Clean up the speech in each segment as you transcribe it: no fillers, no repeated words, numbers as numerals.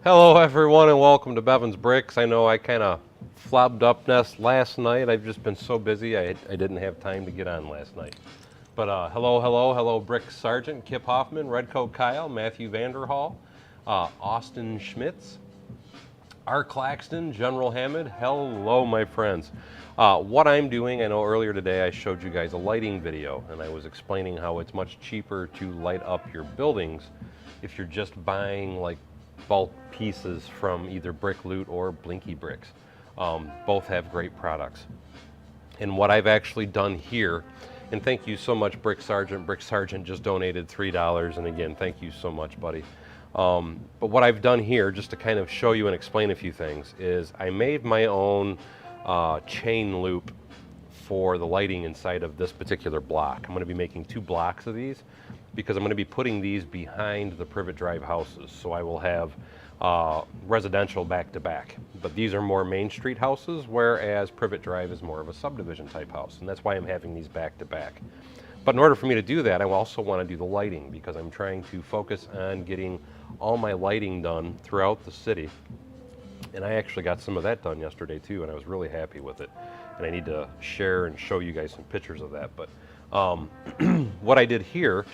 Hello everyone and welcome to Bevan's Bricks. I know I kind of flopped up last night. I've just been so busy I didn't have time to get on last night. But hello Brick Sergeant, Kip Hoffman, Redcoat Kyle, Matthew Vanderhall, Austin Schmitz, R. Claxton, General Hammond. Hello my friends. What I'm doing, I know earlier today I showed you guys a lighting video and I was explaining how it's much cheaper to light up your buildings if you're just buying like bulk pieces from either Brick Loot or Blinky Bricks. Both have great products. And what I've actually done here, and thank you so much Brick Sergeant. Brick Sergeant just donated $3, and again, thank you so much, buddy. But what I've done here, just to kind of show you and explain a few things, is I made my own chain loop for the lighting inside of this particular block. I'm going to be making 2 blocks of these because I'm going to be putting these behind the Privet Drive houses. So I will have residential back to back, but these are more Main Street houses, whereas Privet Drive is more of a subdivision type house, and that's why I'm having these back to back. But in order for me to do that, I also want to do the lighting because I'm trying to focus on getting all my lighting done throughout the city. And I actually got some of that done yesterday too, and I was really happy with it. And I need to share and show you guys some pictures of that. But what I did here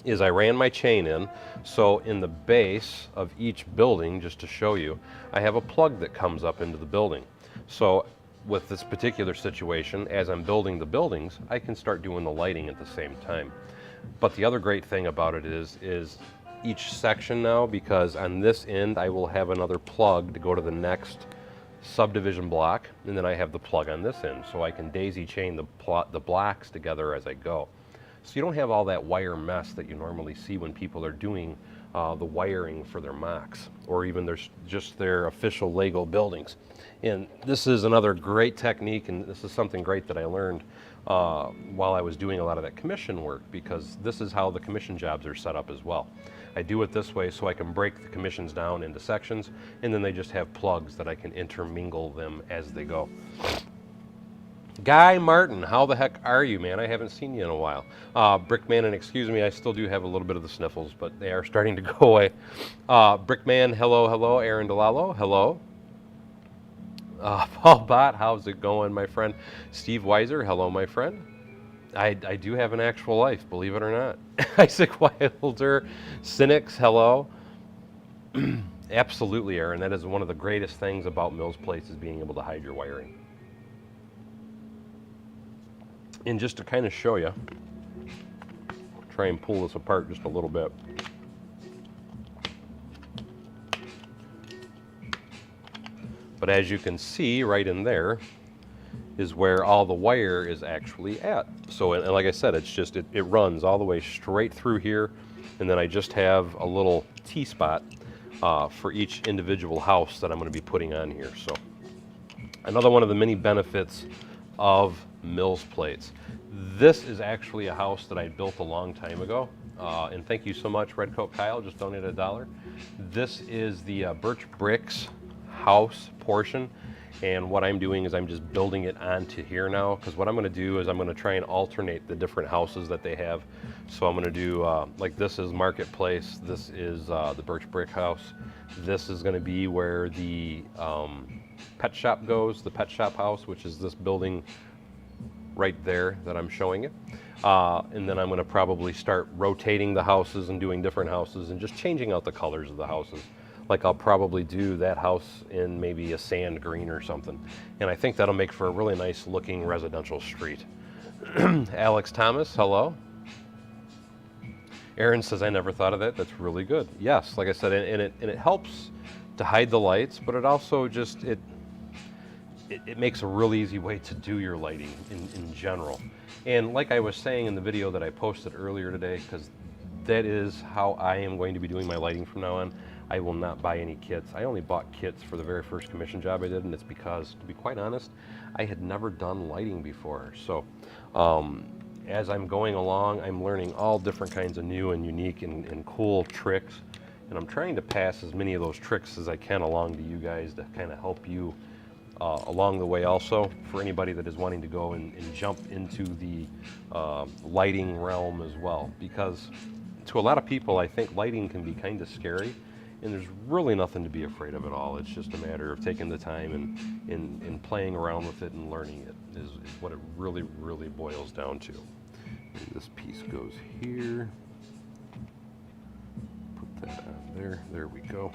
is I ran my chain in. So in the base of each building, just to show you, I have a plug that comes up into the building. So with this particular situation, as I'm building the buildings, I can start doing the lighting at the same time. But the other great thing about it is each section now, because on this end I will have another plug to go to the next subdivision block, and then I have the plug on this end, so I can daisy chain the blocks together as I go. So you don't have all that wire mess that you normally see when people are doing the wiring for their mocks, or even just their official Lego buildings. And this is another great technique, and this is something great that I learned while I was doing a lot of that commission work, because this is how the commission jobs are set up as well. I do it this way so I can break the commissions down into sections, and then they just have plugs that I can intermingle them as they go. Guy Martin, how the heck are you, man? I haven't seen you in a while. Brickman, and excuse me, I still do have a little bit of the sniffles, but they are starting to go away. Brickman, hello. Aaron DeLallo, hello. Paul Bott, how's it going, my friend? Steve Weiser, hello, my friend. I do have an actual life, believe it or not. Isaac Wilder, Cynics, hello. Absolutely, Aaron, that is one of the greatest things about Mills Place is being able to hide your wiring. And just to kind of show you, try and pull this apart just a little bit. But as you can see right in there is where all the wire is actually at. So, and like I said, it's just, it runs all the way straight through here, and then I just have a little T-spot for each individual house that I'm going to be putting on here. So another one of the many benefits of Mills Plates. This is actually a house that I built a long time ago, and thank you so much, Redcoat Kyle, just donated $1. This is the Birch Bricks house portion, and what I'm doing is I'm just building it onto here now, because what I'm going to do is I'm going to try and alternate the different houses that they have. So I'm going to do, like this is Marketplace, this is the Birch Brick house, this is going to be where the pet shop goes, the pet shop house, which is this building right there that I'm showing you. And then I'm going to probably start rotating the houses and doing different houses and just changing out the colors of the houses. Like I'll probably do that house in maybe a sand green or something. And I think that'll make for a really nice looking residential street. Alex Thomas, hello. Aaron says, I never thought of that. That's really good. Yes, like I said, and it helps to hide the lights, but it also just, it makes a real easy way to do your lighting in general. And like I was saying in the video that I posted earlier today, because that is how I am going to be doing my lighting from now on, I will not buy any kits. I only bought kits for the very first commission job I did, and it's because, to be quite honest, I had never done lighting before. So as I'm going along, I'm learning all different kinds of new and unique and cool tricks, and I'm trying to pass as many of those tricks as I can along to you guys to kind of help you along the way also, for anybody that is wanting to go and jump into the lighting realm as well. Because to a lot of people, I think lighting can be kind of scary, And there's really nothing to be afraid of at all. It's just a matter of taking the time and playing around with it and learning it is what it really, really boils down to. And this piece goes here. Put that on there. There we go.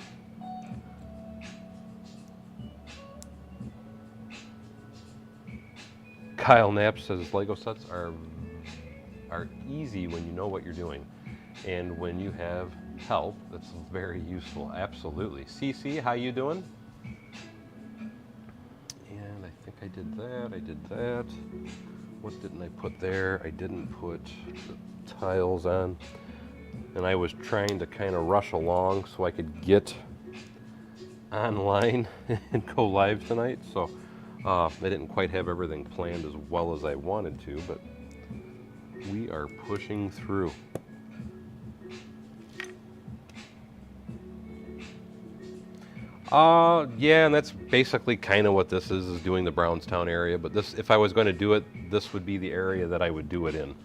Kyle Knapp says Lego sets are easy when you know what you're doing, and when you have help, that's very useful. Absolutely. CC, how you doing? And I think I did that. I did that. What didn't I put there? I didn't put the tiles on, and I was trying to kind of rush along so I could get online and go live tonight. So I didn't quite have everything planned as well as I wanted to, but we are pushing through. Yeah, and that's basically kind of what this is doing the Brownstown area, but this, if I was going to do it, this would be the area that I would do it in.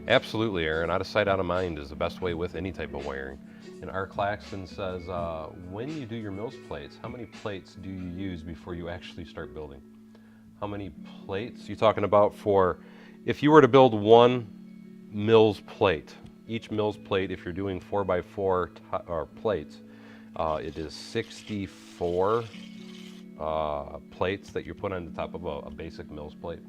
Absolutely, Aaron. Out of sight, out of mind is the best way with any type of wiring. And R. Claxton says, when you do your Mills plates, how many plates do you use before you actually start building? How many plates? You talking about for, if you were to build one Mills plate, each Mills plate, if you're doing 4x4 plates, it is 64 plates that you put on the top of a basic Mills plate.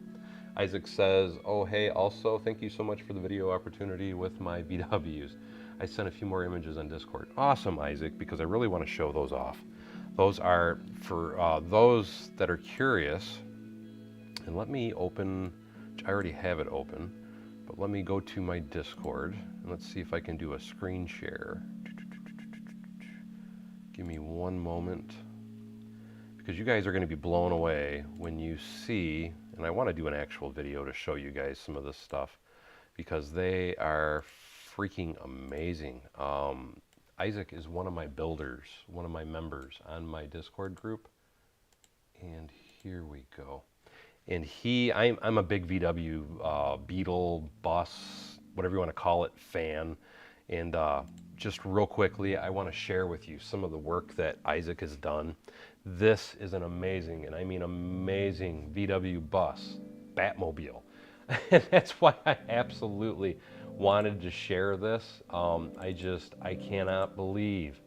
Isaac says, oh hey, also thank you so much for the video opportunity with my VWs. I sent a few more images on Discord. Awesome, Isaac, because I really want to show those off. Those are for those that are curious. And let me open, I already have it open, but let me go to my Discord and let's see if I can do a screen share. Give me one moment, because you guys are going to be blown away when you see, and I want to do an actual video to show you guys some of this stuff because they are freaking amazing. Isaac is one of my builders, one of my members on my Discord group, and here we go. And I'm a big VW Beetle, bus, whatever you want to call it, fan. And just real quickly, I want to share with you some of the work that Isaac has done. This is an amazing, and I mean amazing, VW bus, Batmobile. And that's why I absolutely wanted to share this. I cannot believe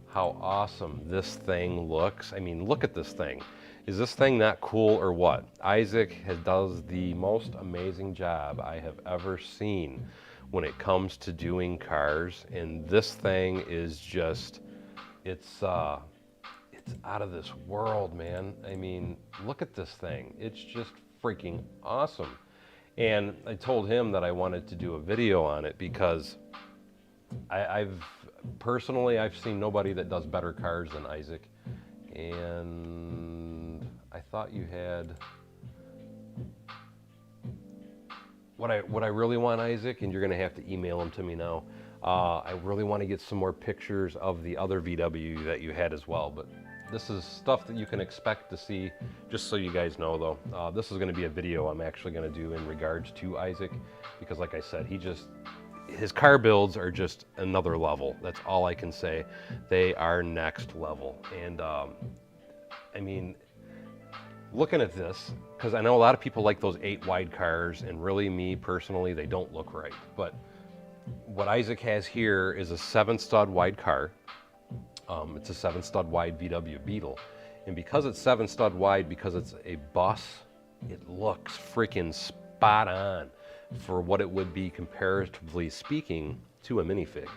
how awesome this thing looks. I mean, look at this thing. Is this thing not cool or what? Isaac does the most amazing job I have ever seen when it comes to doing cars, and this thing is just, it's out of this world, man. I mean, look at this thing. It's just freaking awesome. And I told him that I wanted to do a video on it because I've seen nobody that does better cars than Isaac. And I thought you had what I really want, Isaac, and you're gonna have to email them to me now. I really want to get some more pictures of the other VW that you had as well, but this is stuff that you can expect to see, just so you guys know though. This is gonna be a video I'm actually gonna do in regards to Isaac, because like I said, his car builds are just another level. That's all I can say. They are next level. And I mean, looking at this, because I know a lot of people like those 8 wide cars, and really me personally, they don't look right. But what Isaac has here is a 7-stud wide car. It's a 7-stud wide VW Beetle. And because it's 7-stud wide, because it's a bus, it looks freaking spot on for what it would be comparatively speaking to a minifig.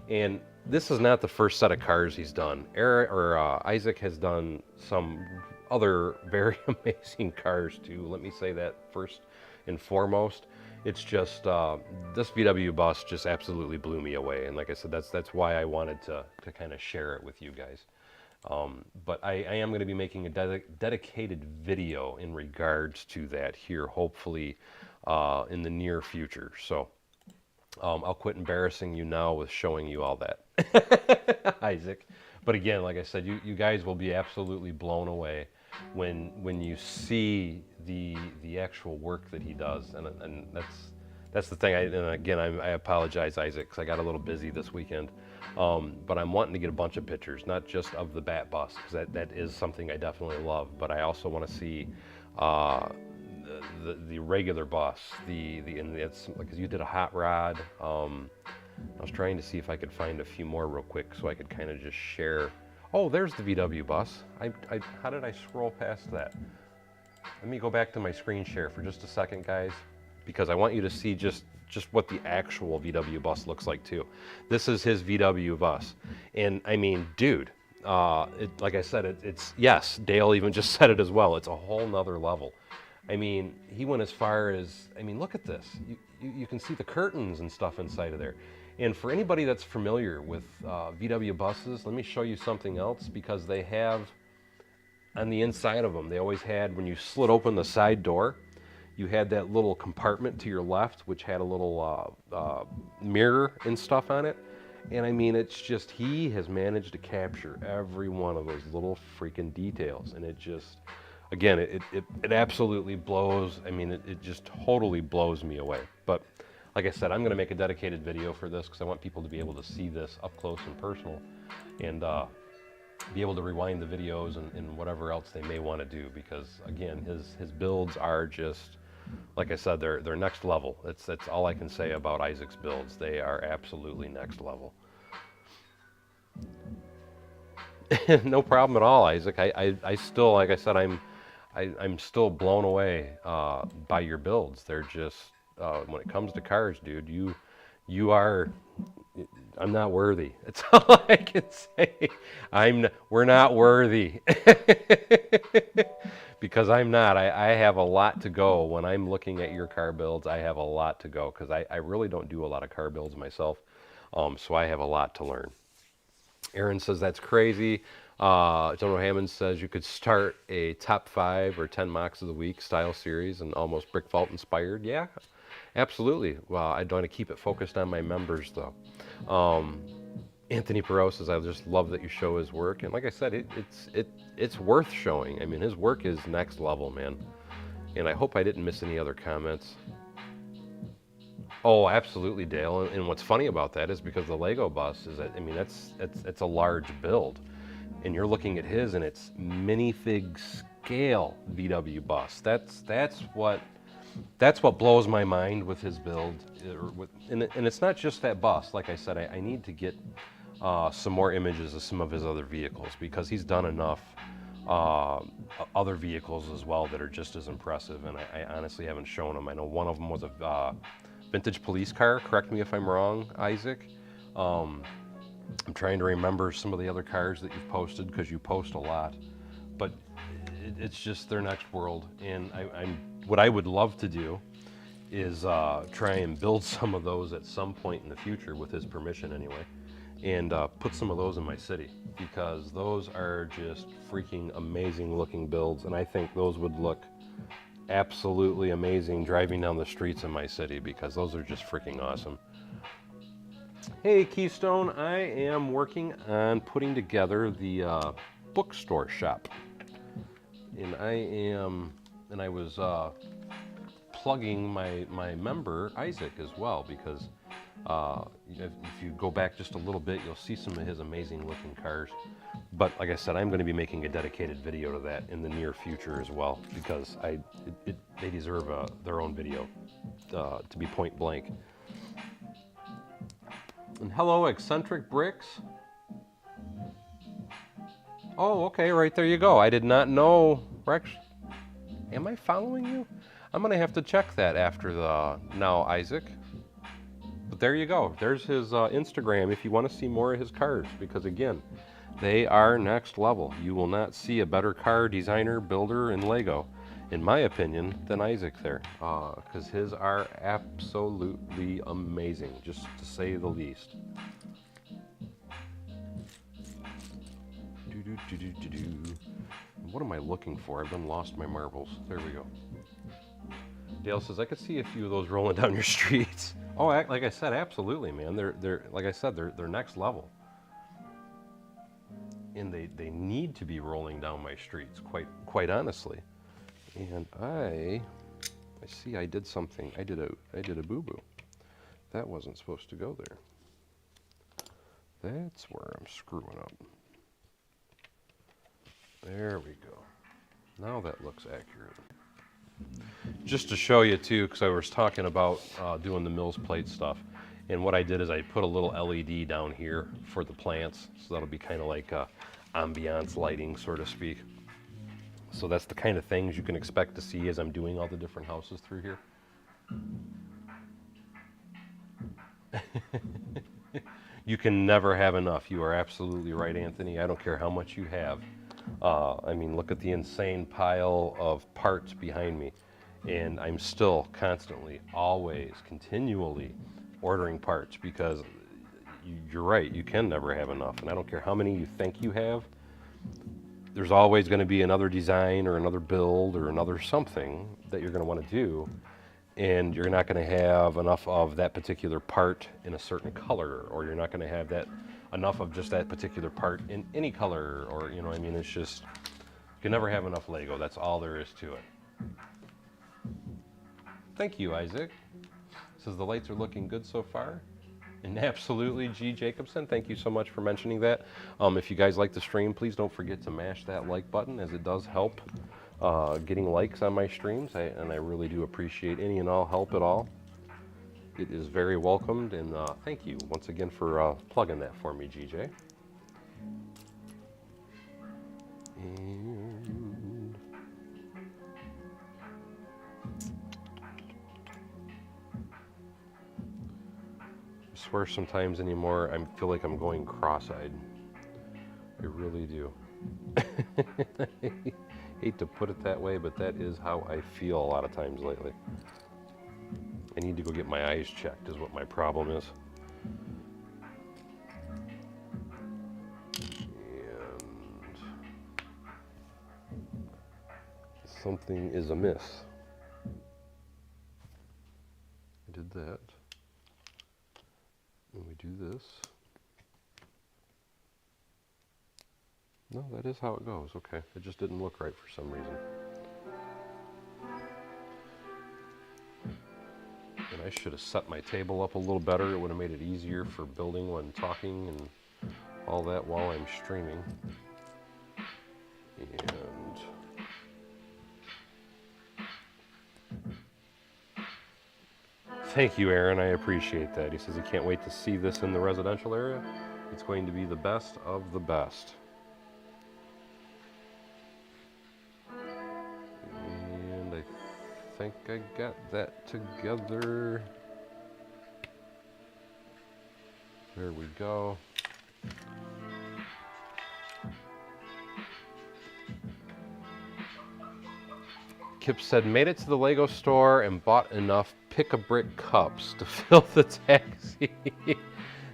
And this is not the first set of cars he's done. Isaac has done some other very amazing cars too. Let me say that first and foremost. It's just this VW bus just absolutely blew me away, and like I said, that's why I wanted to kind of share it with you guys. But I am going to be making a dedicated video in regards to that here, hopefully in the near future. So I'll quit embarrassing you now with showing you all that, Isaac. But again, like I said, you guys will be absolutely blown away when you see the actual work that he does, and that's the thing. And again, I apologize, Isaac, because I got a little busy this weekend. But I'm wanting to get a bunch of pictures, not just of the bat bus, because that is something I definitely love. But I also want to see the regular bus, and it's because you did a hot rod. I was trying to see if I could find a few more real quick so I could kind of just share. Oh, there's the VW bus. How did I scroll past that? Let me go back to my screen share for just a second, guys, because I want you to see just what the actual VW bus looks like too. This is his VW bus, and I mean, dude, like I said, it's yes. Dale even just said it as well. It's a whole nother level. I mean, he went as far as, I mean, look at this. You can see the curtains and stuff inside of there. And for anybody that's familiar with VW buses, let me show you something else, because they have on the inside of them, they always had, when you slid open the side door, you had that little compartment to your left, which had a little mirror and stuff on it. And I mean, it's just, he has managed to capture every one of those little freaking details. And it just, again, it absolutely blows. I mean, it just totally blows me away. But like I said, I'm going to make a dedicated video for this because I want people to be able to see this up close and personal, and be able to rewind the videos and whatever else they may want to do, because again, his builds are just, like I said, they're next level. That's all I can say about Isaac's builds. They are absolutely next level. No problem at all, Isaac. I still, like I said, I'm still blown away by your builds. They're just, when it comes to cars, dude, you are, I'm not worthy. That's all I can say. We're not worthy. Because I'm not. I have a lot to go. When I'm looking at your car builds, I have a lot to go, because I really don't do a lot of car builds myself. So I have a lot to learn. Aaron says that's crazy. General Hammond says you could start a top 5 or 10 mocks of the week style series and almost Brick Vault inspired. Yeah, absolutely. Well, I want to keep it focused on my members though. Anthony Perot says, I just love that you show his work. And like I said, it's worth showing. I mean, his work is next level, man. And I hope I didn't miss any other comments. Oh, absolutely, Dale. And what's funny about that is because the Lego bus is, I mean, it's a large build. And you're looking at his, and it's minifig scale VW bus. That's what blows my mind with his build. And it's not just that bus. Like I said, I need to get some more images of some of his other vehicles, because he's done enough other vehicles as well that are just as impressive. And I honestly haven't shown them. I know one of them was a vintage police car. Correct me if I'm wrong, Isaac. I'm trying to remember some of the other cars that you've posted, because you post a lot. But it's just their next world. And what I would love to do is try and build some of those at some point in the future, with his permission anyway, and put some of those in my city, because those are just freaking amazing looking builds. And I think those would look absolutely amazing driving down the streets in my city, because those are just freaking awesome. Hey Keystone, I am working on putting together the bookstore shop, and I was plugging my member Isaac as well, because if you go back just a little bit, you'll see some of his amazing looking cars. But like I said, I'm going to be making a dedicated video to that in the near future as well, because they deserve their own video, to be point blank. And hello, Eccentric Bricks. Oh, okay, right there you go. I did not know. Rex, am I following you? I'm going to have to check that after now, Isaac. But there you go. There's his Instagram if you want to see more of his cars, because again, they are next level. You will not see a better car designer, builder, and Lego, in my opinion, than Isaac there, because his are absolutely amazing, just to say the least. What am I looking for? I've been lost my marbles. There we go. Dale says, I could see a few of those rolling down your streets. Oh, like I said, absolutely, man. They're like I said, they're next level. And they need to be rolling down my streets, quite honestly. And I I see I did something. I did a boo-boo. That wasn't supposed to go there. That's where I'm screwing up. There we go. Now that looks accurate. Just to show you too, because I was talking about doing the Mills plate stuff, and what I did is I put a little LED down here for the plants, so that'll be kind of like ambiance lighting, so to speak. So that's the kind of things you can expect to see as I'm doing all the different houses through here. You can never have enough. You are absolutely right, Anthony. I don't care how much you have. I mean, look at the insane pile of parts behind me. And I'm still constantly, always, continually ordering parts because you're right, you can never have enough. And I don't care how many you think you have, there's always going to be another design or another build or another something that you're going to want to do. And you're not going to have enough of that particular part in a certain color, or you're not going to have that enough of just that particular part in any color, or, you know, I mean, it's just, you can never have enough Lego. That's all there is to it. Thank you, Isaac. Says the lights are looking good so far. And absolutely, G. Jacobson, thank you so much for mentioning that. If you guys like the stream, please don't forget to mash that like button, as it does help getting likes on my streams, and I really do appreciate any and all help at all. It is very welcomed, and thank you once again for plugging that for me, GJ. And I swear sometimes anymore I feel like I'm going cross-eyed. I really do. Hate to put it that way, but that is how I feel a lot of times lately. I need to go get my eyes checked is what my problem is. And something is amiss. I did that. And we do this. No, that is how it goes. Okay, it just didn't look right for some reason. And I should have set my table up a little better. It would have made it easier for building when talking and all that while I'm streaming. And thank you, Aaron. I appreciate that. He says he can't wait to see this in the residential area. It's going to be the best of the best. And I think I got that together. There we go. Kip said, made it to the Lego store and bought enough pick-a-brick cups to fill the taxi.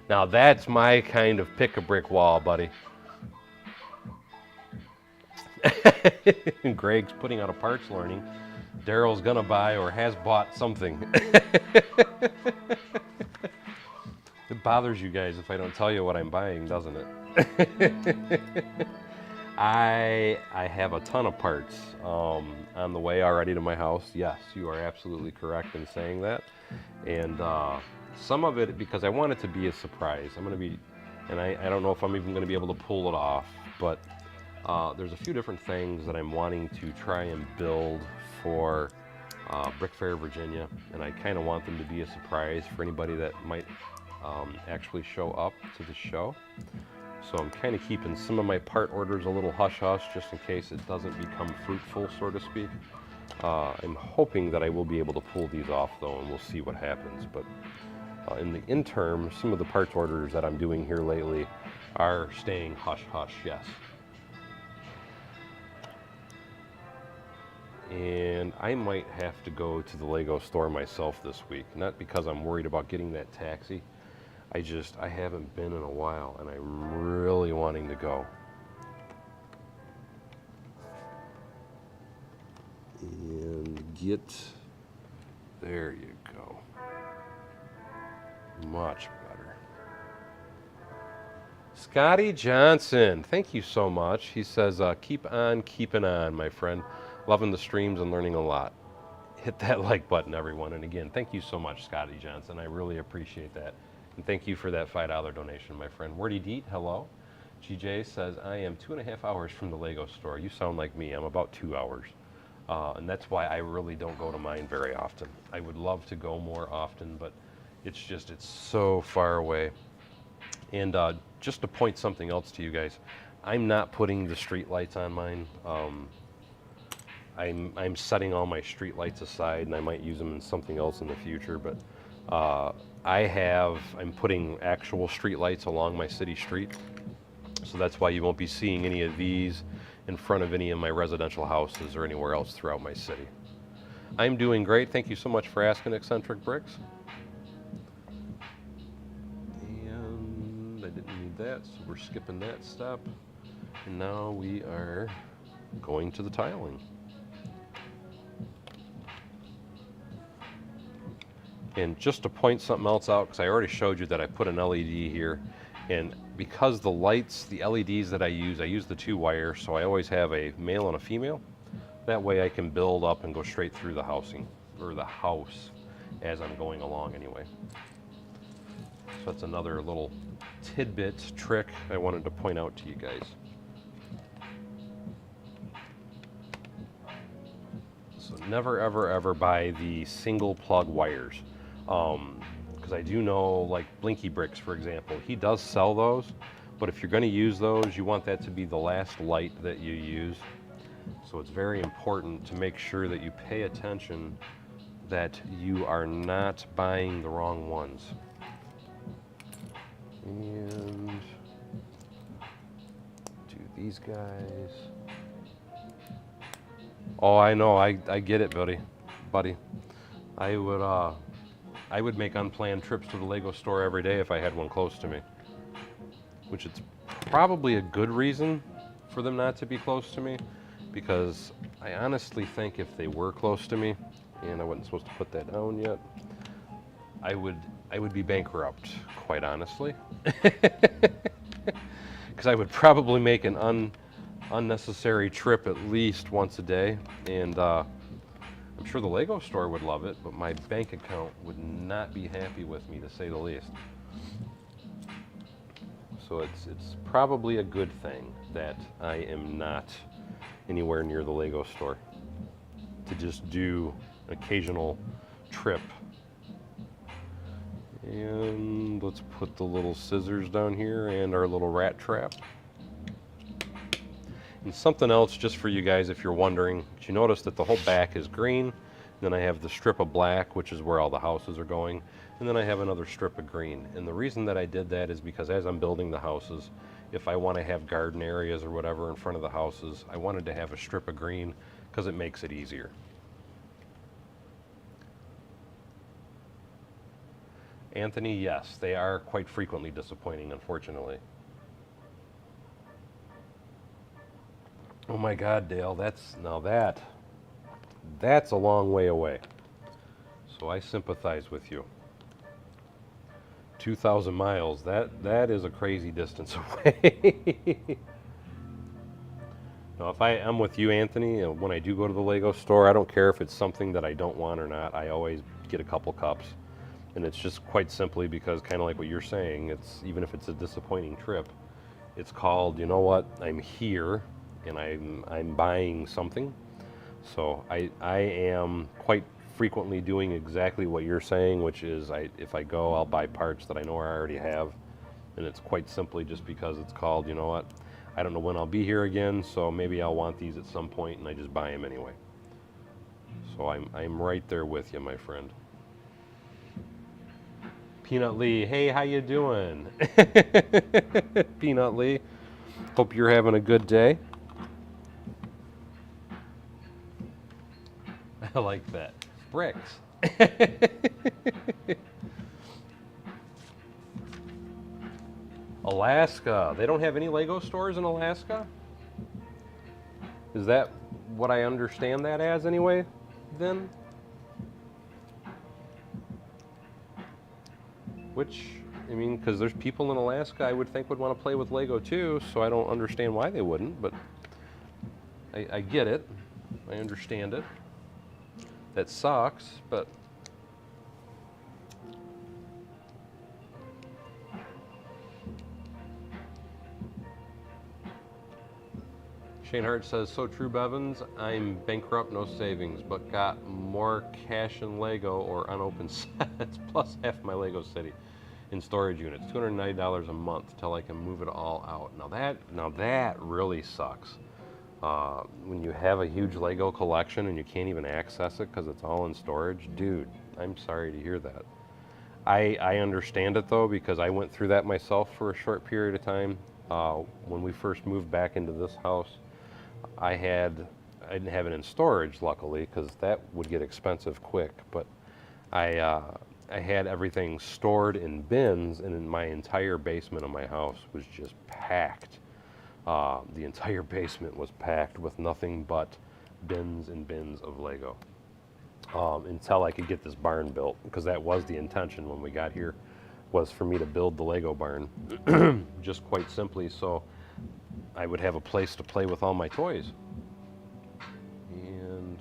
Now that's my kind of pick-a-brick wall, buddy. Greg's putting out a parts learning. Daryl's gonna buy or has bought something. It bothers you guys if I don't tell you what I'm buying, doesn't it? I have a ton of parts on the way already to my house. Yes, you are absolutely correct in saying that. And some of it, because I want it to be a surprise. I'm going to be, and I don't know if I'm even going to be able to pull it off, but there's a few different things that I'm wanting to try and build for Brick Fair, Virginia. And I kind of want them to be a surprise for anybody that might actually show up to the show. So I'm kind of keeping some of my part orders a little hush-hush just in case it doesn't become fruitful, so to speak. I'm hoping that I will be able to pull these off, though, and we'll see what happens. But in the interim, some of the parts orders that I'm doing here lately are staying hush-hush, yes. And I might have to go to the Lego store myself this week, not because I'm worried about getting that taxi. I haven't been in a while, and I'm really wanting to go. And there you go. Much better. Scotty Johnson, thank you so much. He says, keep on keeping on, my friend. Loving the streams and learning a lot. hit that like button, everyone. And again, thank you so much, Scotty Johnson. I really appreciate that. And thank you for that $5 donation, my friend. Wordy Deet, hello. GJ says, I am 2.5 hours from the Lego store. You sound like me. I'm about 2 hours. And that's why I really don't go to mine very often. I would love to go more often, but it's so far away. And just to point something else to you guys, I'm not putting the street lights on mine. I'm setting all my street lights aside, and I might use them in something else in the future, but I'm putting actual street lights along my city street. So that's why you won't be seeing any of these in front of any of my residential houses or anywhere else throughout my city. I'm doing great. Thank you so much for asking, Eccentric Bricks. And I didn't need that, so we're skipping that step. And now we are going to the tiling. And just to point something else out, because I already showed you that I put an LED here, and because the lights, the LEDs that I use the 2 wires, so I always have a male and a female. That way I can build up and go straight through the housing, or the house, as I'm going along anyway. So that's another little tidbit trick I wanted to point out to you guys. So never, ever, ever buy the single plug wires. Because I do know, like Blinky Bricks, for example, he does sell those, but if you're going to use those, you want that to be the last light that you use. So it's very important to make sure that you pay attention that you are not buying the wrong ones. And do these guys. Oh, I know, I get it, buddy. I would make unplanned trips to the Lego store every day if I had one close to me, which is probably a good reason for them not to be close to me, because I honestly think if they were close to me, and I wasn't supposed to put that down yet, I would be bankrupt, quite honestly, because I would probably make an unnecessary trip at least once a day, and I'm sure the Lego store would love it, but my bank account would not be happy with me, to say the least. So it's probably a good thing that I am not anywhere near the Lego store, to just do an occasional trip. And let's put the little scissors down here and our little rat trap. And something else just for you guys, if you're wondering, you notice that the whole back is green. Then I have the strip of black, which is where all the houses are going. And then I have another strip of green. And the reason that I did that is because as I'm building the houses, if I want to have garden areas or whatever in front of the houses, I wanted to have a strip of green because it makes it easier. Anthony, yes, they are quite frequently disappointing, unfortunately. Oh my God, Dale, that's a long way away. So I sympathize with you. 2,000 miles, that is a crazy distance away. Now, if I'm with you, Anthony, when I do go to the Lego store, I don't care if it's something that I don't want or not. I always get a couple cups. And it's just quite simply because, kind of like what you're saying, it's even if it's a disappointing trip, it's called, you know what, I'm here and I'm buying something. So I am quite frequently doing exactly what you're saying, which is if I go, I'll buy parts that I know I already have. And it's quite simply just because it's called, you know what, I don't know when I'll be here again, so maybe I'll want these at some point, and I just buy them anyway. So I'm right there with you, my friend. Peanut Lee, hey, how you doing? Peanut Lee, hope you're having a good day. I like that. Bricks. Alaska, they don't have any Lego stores in Alaska? Is that what I understand that as anyway, then? Which, I mean, because there's people in Alaska I would think would want to play with Lego too, so I don't understand why they wouldn't, but I get it. I understand it. That sucks, but Shane Hart says, so true, Bevins. I'm bankrupt, no savings, but got more cash in Lego or unopened sets, plus half my Lego City in storage units. $290 a month till I can move it all out. Now that really sucks. When you have a huge Lego collection and you can't even access it because it's all in storage, dude, I'm sorry to hear that. I understand it though, because I went through that myself for a short period of time. When we first moved back into this house, I didn't have it in storage, luckily, because that would get expensive quick. But I had everything stored in bins, and in my entire basement of my house was just packed. The entire basement was packed with nothing but bins and bins of Lego. Until I could get this barn built, because that was the intention when we got here, was for me to build the Lego barn, just quite simply so I would have a place to play with all my toys. And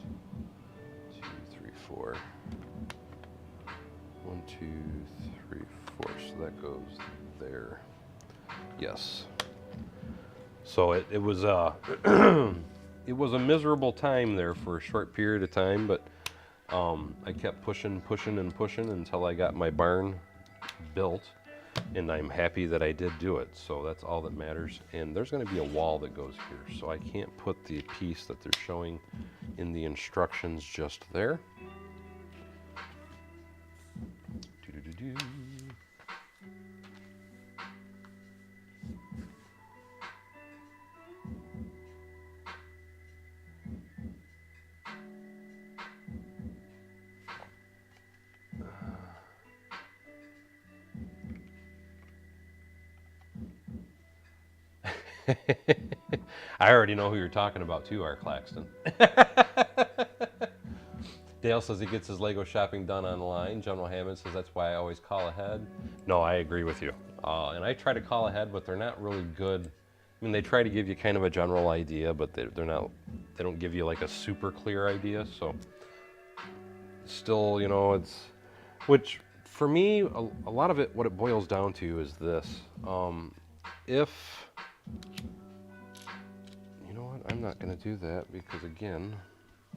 2, 3, 4. 1, 2, 3, 4. So that goes there. Yes. So it was it was a miserable time there for a short period of time, but I kept pushing until I got my barn built, and I'm happy that I did do it. So that's all that matters. And there's going to be a wall that goes here, so I can't put the piece that they're showing in the instructions just there. Doo-doo-doo-doo. I already know who you're talking about too, Art Claxton. Dale says he gets his Lego shopping done online. General Hammond says that's why I always call ahead. No, I agree with you. And I try to call ahead, but they're not really good. I mean, they try to give you kind of a general idea, but they're not. They don't give you like a super clear idea. So still, you know, it's, which for me, a lot of it, what it boils down to is this. If, you know what, I'm not going to do that because, again,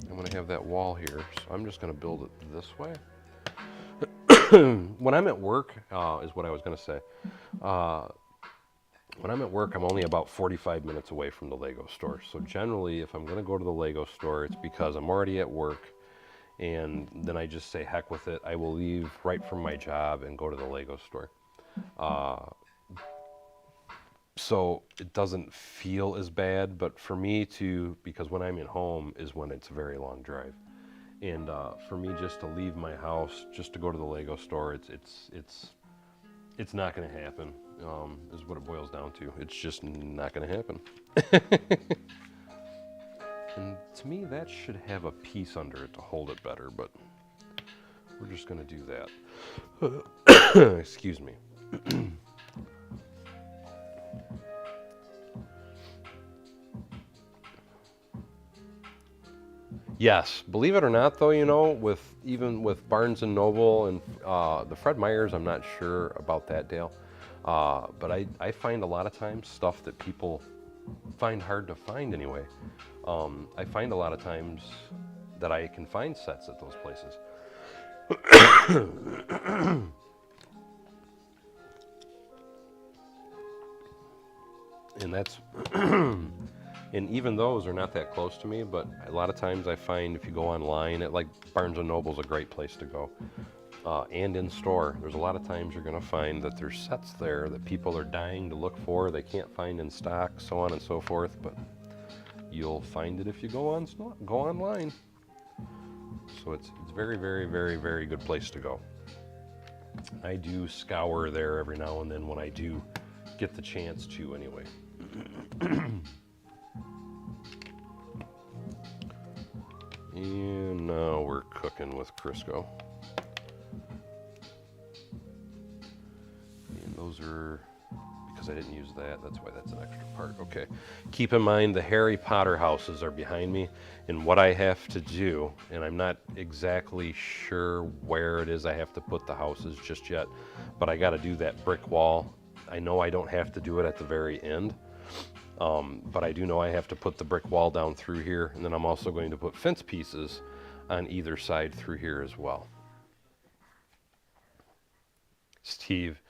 I'm going to have that wall here, so I'm just going to build it this way. When I'm at work, is what I was going to say. When I'm at work, I'm only about 45 minutes away from the Lego store. So generally, if I'm going to go to the Lego store, it's because I'm already at work, and then I just say, heck with it. I will leave right from my job and go to the Lego store. So it doesn't feel as bad, but for me to, because when I'm at home is when it's a very long drive. And for me just to leave my house, just to go to the Lego store, it's not going to happen, is what it boils down to. It's just not going to happen. And to me, that should have a piece under it to hold it better, but we're just going to do that. Excuse me. Yes, believe it or not, though, you know, even with Barnes and Noble and the Fred Meyers, I'm not sure about that, Dale. But I find a lot of times stuff that people find hard to find anyway. I find a lot of times that I can find sets at those places. And that's and even those are not that close to me, but a lot of times I find if you go online, like Barnes & Noble's a great place to go. And in store, there's a lot of times you're going to find that there's sets there that people are dying to look for, they can't find in stock, so on and so forth, but you'll find it if you go online. So it's very, very, very, very good place to go. I do scour there every now and then when I do get the chance to anyway. And now we're cooking with Crisco. And those are, because I didn't use that. That's why that's an extra part. Okay. Keep in mind the Harry Potter houses are behind me, and what I have to do, and I'm not exactly sure where it is I have to put the houses just yet, but I got to do that brick wall. I know I don't have to do it at the very end, but I do know I have to put the brick wall down through here, and then I'm also going to put fence pieces on either side through here as well. Steve,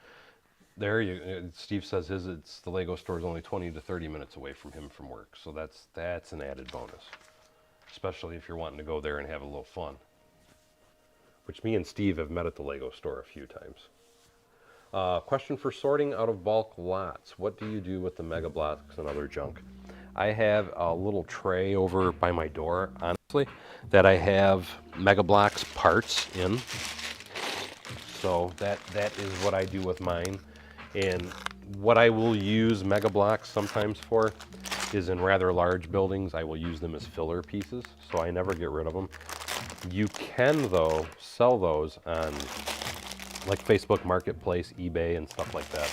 Steve says the Lego store is only 20 to 30 minutes away from him from work, so that's an added bonus, especially if you're wanting to go there and have a little fun, which me and Steve have met at the Lego store a few times. Question for sorting out of bulk lots. What do you do with the mega blocks and other junk? I have a little tray over by my door, honestly, that I have mega blocks parts in. So that is what I do with mine. And what I will use mega blocks sometimes for is in rather large buildings, I will use them as filler pieces, so I never get rid of them. You can, though, sell those on like Facebook Marketplace, eBay, and stuff like that.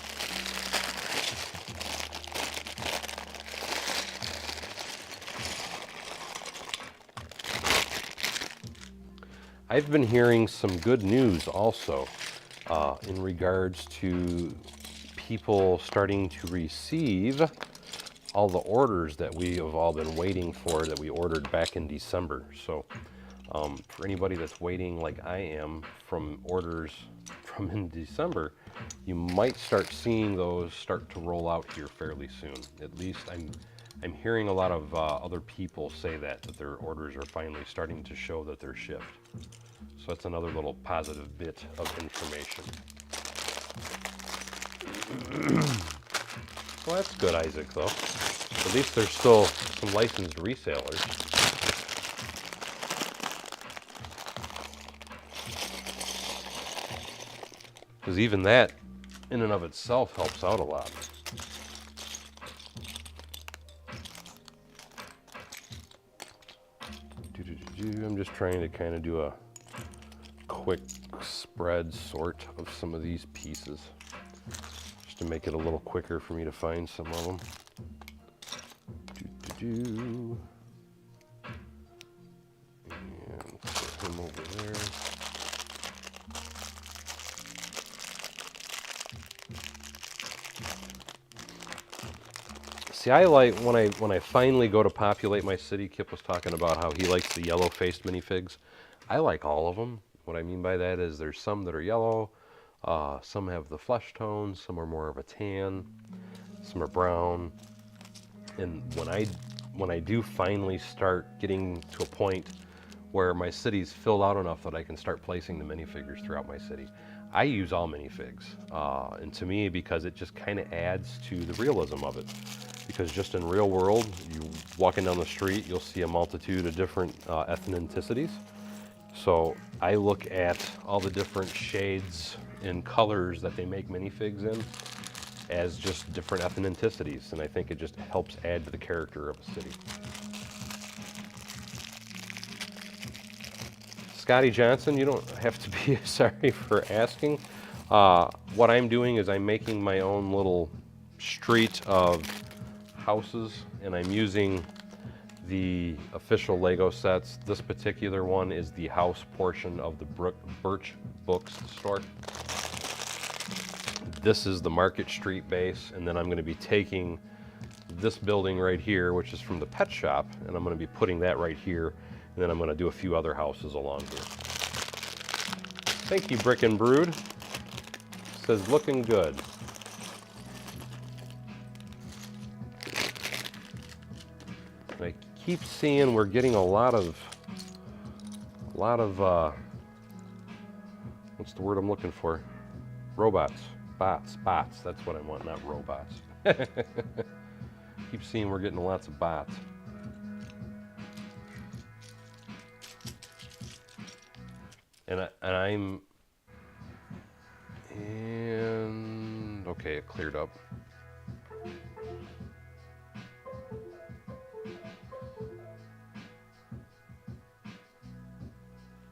I've been hearing some good news also in regards to people starting to receive all the orders that we have all been waiting for that we ordered back in December. So for anybody that's waiting like I am from orders from in December, you might start seeing those start to roll out here fairly soon. At least I'm hearing a lot of other people say that their orders are finally starting to show that they're shipped. So that's another little positive bit of information. Well, that's good, Isaac, though. At least there's still some licensed resellers. Because even that, in and of itself, helps out a lot. I'm just trying to kind of do a quick spread sort of some of these pieces, just to make it a little quicker for me to find some of them. And put him over there. See, I like when I finally go to populate my city. Kip was talking about how he likes the yellow-faced minifigs. I like all of them. What I mean by that is there's some that are yellow, some have the flesh tones, some are more of a tan, some are brown. And when I do finally start getting to a point where my city's filled out enough that I can start placing the minifigures throughout my city, I use all minifigs. And to me, because it just kind of adds to the realism of it. Because just in real world, you walking down the street, you'll see a multitude of different ethnicities. So I look at all the different shades and colors that they make minifigs in as just different ethnicities, and I think it just helps add to the character of a city. Scotty Johnson, you don't have to be sorry for asking. What I'm doing is I'm making my own little street of houses, and I'm using the official Lego sets. This particular one is the house portion of the Birch bookstore. This is the Market Street base, and then I'm going to be taking this building right here, which is from the pet shop, and I'm going to be putting that right here, and then I'm going to do a few other houses along here. Thank you, Brick and Brood. Says looking good. And I keep seeing we're getting a lot of what's the word I'm looking for? Robots. Bots. That's what I want, not robots. Keep seeing we're getting lots of bots. And okay, it cleared up.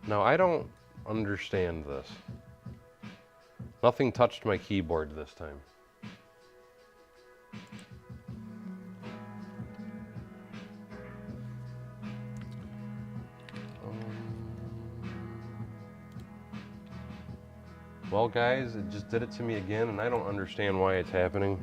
Now I don't understand this. Nothing touched my keyboard this time. Well, guys, it just did it to me again, and I don't understand why it's happening.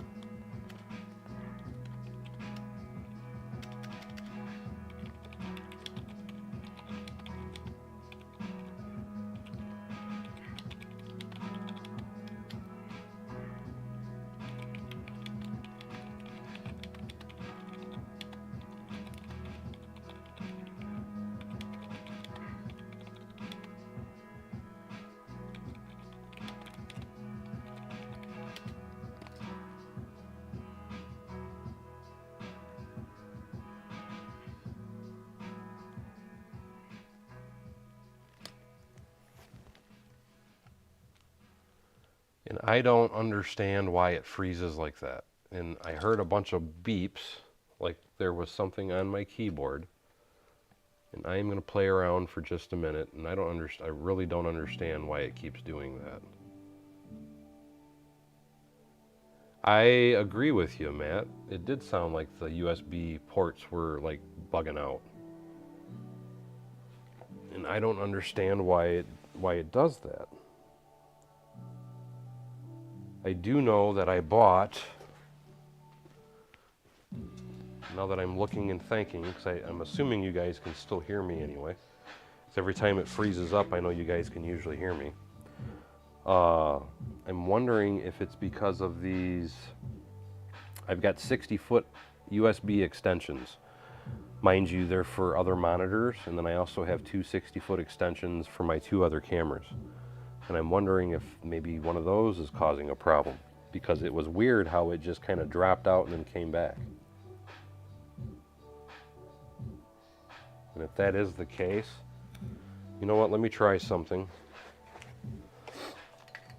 And I don't understand why it freezes like that. And I heard a bunch of beeps, like there was something on my keyboard. And I am going to play around for just a minute, and I really don't understand why it keeps doing that. I agree with you, Matt. It did sound like the USB ports were like bugging out. And I don't understand why it does that. I do know that I bought, now that I'm looking and thinking, because I'm assuming you guys can still hear me anyway. So every time it freezes up, I know you guys can usually hear me. I'm wondering if it's because of these, I've got 60-foot USB extensions. Mind you, they're for other monitors, and then I also have two 60-foot extensions for my two other cameras. And I'm wondering if maybe one of those is causing a problem, because it was weird how it just kind of dropped out and then came back. And if that is the case, you know what, let me try something.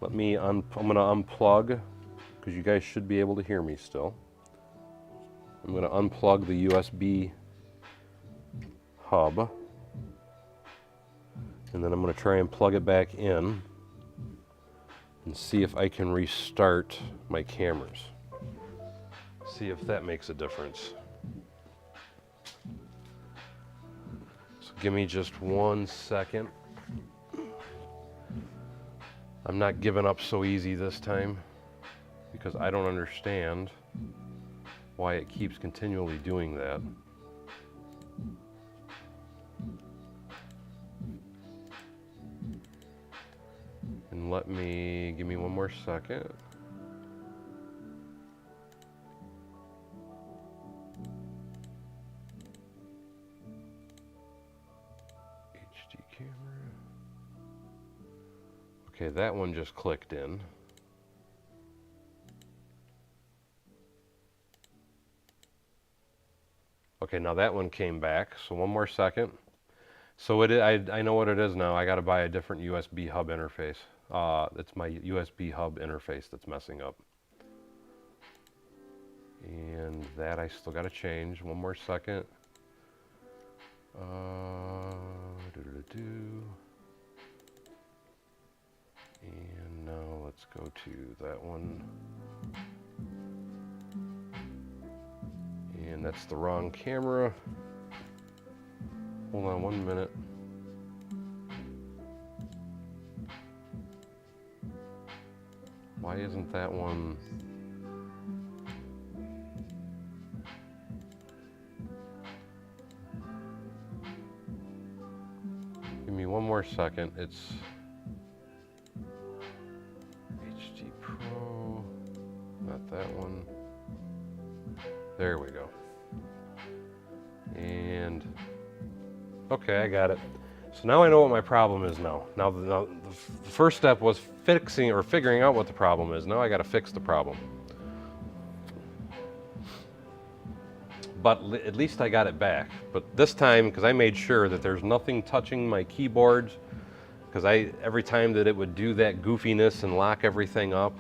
I'm going to unplug, because you guys should be able to hear me still. I'm going to unplug the USB hub, and then I'm going to try and plug it back in and see if I can restart my cameras. See if that makes a difference. So give me just 1 second. I'm not giving up so easy this time, because I don't understand why it keeps continually doing that. And give me 1 more second. HD camera. Okay, that one just clicked in. Okay, now that one came back, so 1 more second. So I know what it is now. I got to buy a different USB hub interface. It's my USB hub interface that's messing up. And that I still got to change. 1 more second. And now let's go to that one. And that's the wrong camera. Hold on 1 minute. Why isn't that one? Give me 1 more second. It's HD Pro, not that one. There we go. And okay, I got it. So now I know what my problem is now. Now the first step was figuring out what the problem is. Now I got to fix the problem. But at least I got it back. But this time, because I made sure that there's nothing touching my keyboards, because every time that it would do that goofiness and lock everything up,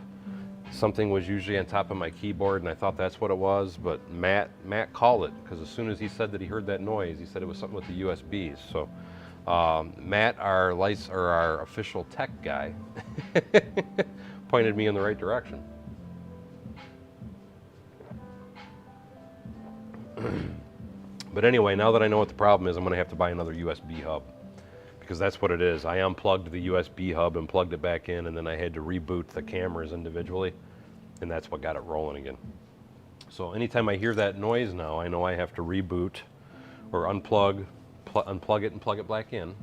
something was usually on top of my keyboard, and I thought that's what it was. But Matt called it, because as soon as he said that he heard that noise, he said it was something with the USBs. So Matt, our official tech guy, pointed me in the right direction. But anyway, now that I know what the problem is, I'm going to have to buy another USB hub, because that's what it is. I unplugged the USB hub and plugged it back in, and then I had to reboot the cameras individually, and that's what got it rolling again. So anytime I hear that noise now, I know I have to reboot or unplug it and plug it back in.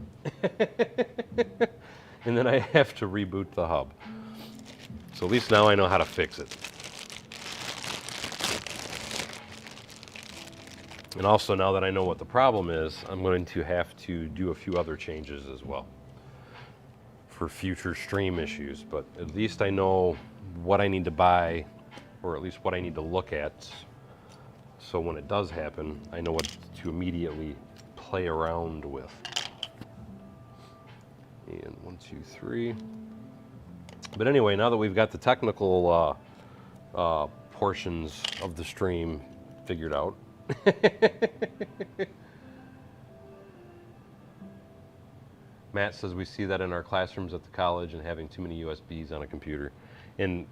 And then I have to reboot the hub. So at least now I know how to fix it. And also now that I know what the problem is, I'm going to have to do a few other changes as well for future stream issues. But at least I know what I need to buy, or at least what I need to look at, so when it does happen, I know what to immediately play around with. And 1, 2, 3. But anyway, now that we've got the technical portions of the stream figured out, Matt says we see that in our classrooms at the college and having too many USBs on a computer. And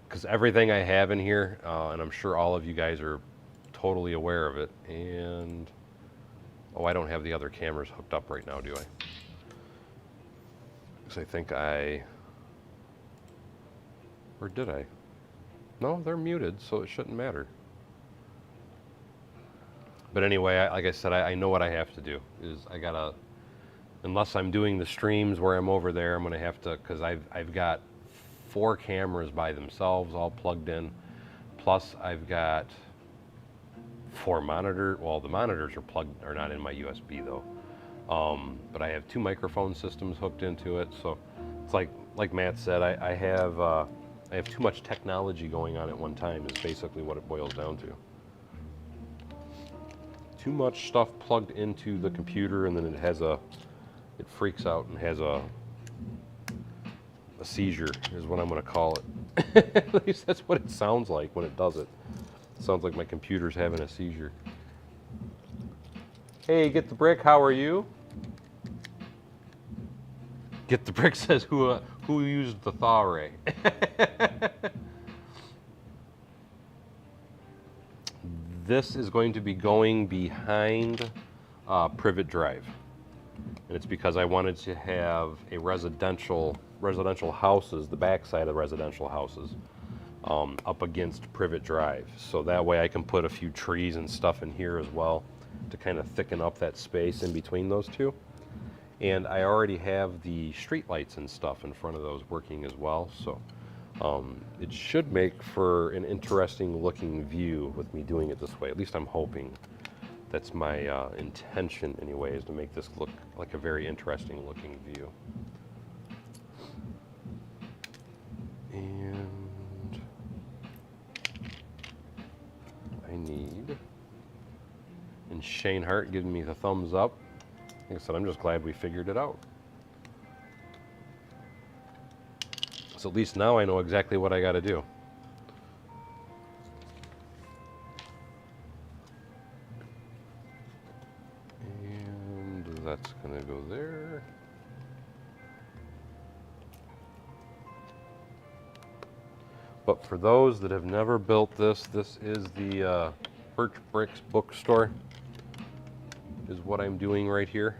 because everything I have in here, and I'm sure all of you guys are totally aware of it, and oh, I don't have the other cameras hooked up right now, do I? Because I think or did I? No, they're muted, so it shouldn't matter. But anyway, like I said, I know what I have to do. Is I gotta, unless I'm doing the streams where I'm over there, I'm gonna have to, because I've got 4 cameras by themselves all plugged in, plus I've got 4 monitors. Well, the monitors are not in my USB though. But I have 2 microphone systems hooked into it, so it's like Matt said, I have too much technology going on at one time is basically what it boils down to. Too much stuff plugged into the computer, and then it freaks out and has a seizure is what I'm going to call it. At least that's what it sounds like when it does it. It sounds like my computer's having a seizure. Hey, Get the Brick, how are you? Get the Brick says, who used the thaw ray? This is going to be going behind Privet Drive. And it's because I wanted to have a residential houses, the backside of residential houses, up against Privet Drive. So that way I can put a few trees and stuff in here as well to kind of thicken up that space in between those two. And I already have the street lights and stuff in front of those working as well. So it should make for an interesting looking view with me doing it this way. At least I'm hoping. That's my intention anyway, is to make this look like a very interesting looking view. And I need, and Shane Hart giving me the thumbs up. Like I said, I'm just glad we figured it out. So at least now I know exactly what I got to do. And that's going to go there. But for those that have never built this, this is the Birch Bricks bookstore, is what I'm doing right here.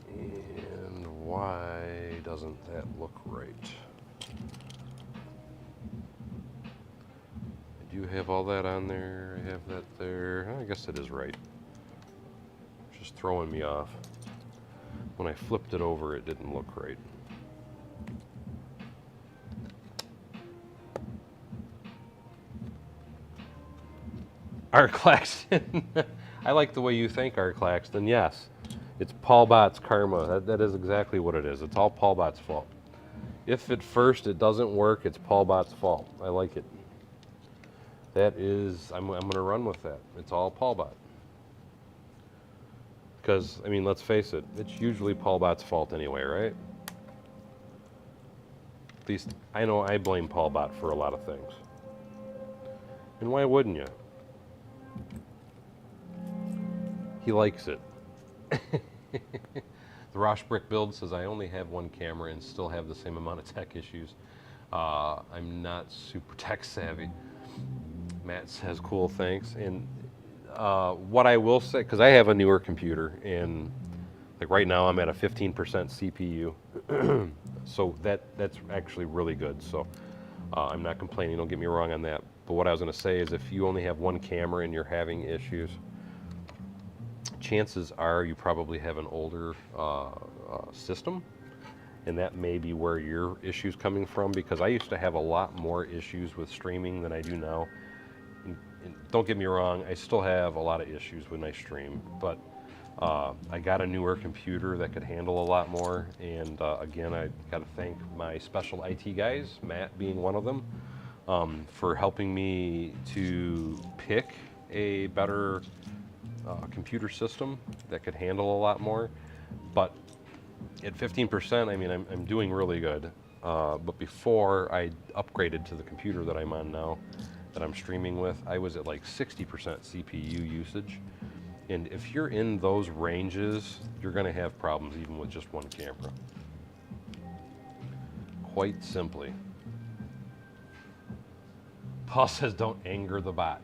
And why doesn't that look right? I do have all that on there. I have that there. I guess it is right. It's just throwing me off. When I flipped it over, it didn't look right. Art Claxton. I like the way you think, Art Claxton. Yes, it's Paul Bott's karma. That is exactly what it is. It's all Paul Bott's fault. If at first it doesn't work, it's Paul Bott's fault. I like it. That is, I'm going to run with that. It's all Paul Bott. Because, I mean, let's face it, it's usually Paul Bott's fault anyway, right? At least, I know I blame Paul Bott for a lot of things. And why wouldn't you? He likes it. The Rosh Brick Build says, I only have 1 camera and still have the same amount of tech issues. I'm not super tech savvy. Matt says, cool, thanks. And What I will say, because I have a newer computer, and like right now I'm at a 15% CPU, so that's actually really good. So I'm not complaining. Don't get me wrong on that. But what I was going to say is, if you only have one camera and you're having issues, chances are you probably have an older system, and that may be where your issue's coming from, because I used to have a lot more issues with streaming than I do now. And don't get me wrong, I still have a lot of issues when I stream, but I got a newer computer that could handle a lot more, and again, I got to thank my special IT guys, Matt being one of them, for helping me to pick a better computer system that could handle a lot more. But at 15%, I mean, I'm doing really good. But before I upgraded to the computer that I'm on now, that I'm streaming with, I was at like 60% CPU usage. And if you're in those ranges, you're going to have problems even with just one camera. Quite simply. Paul says, don't anger the bot.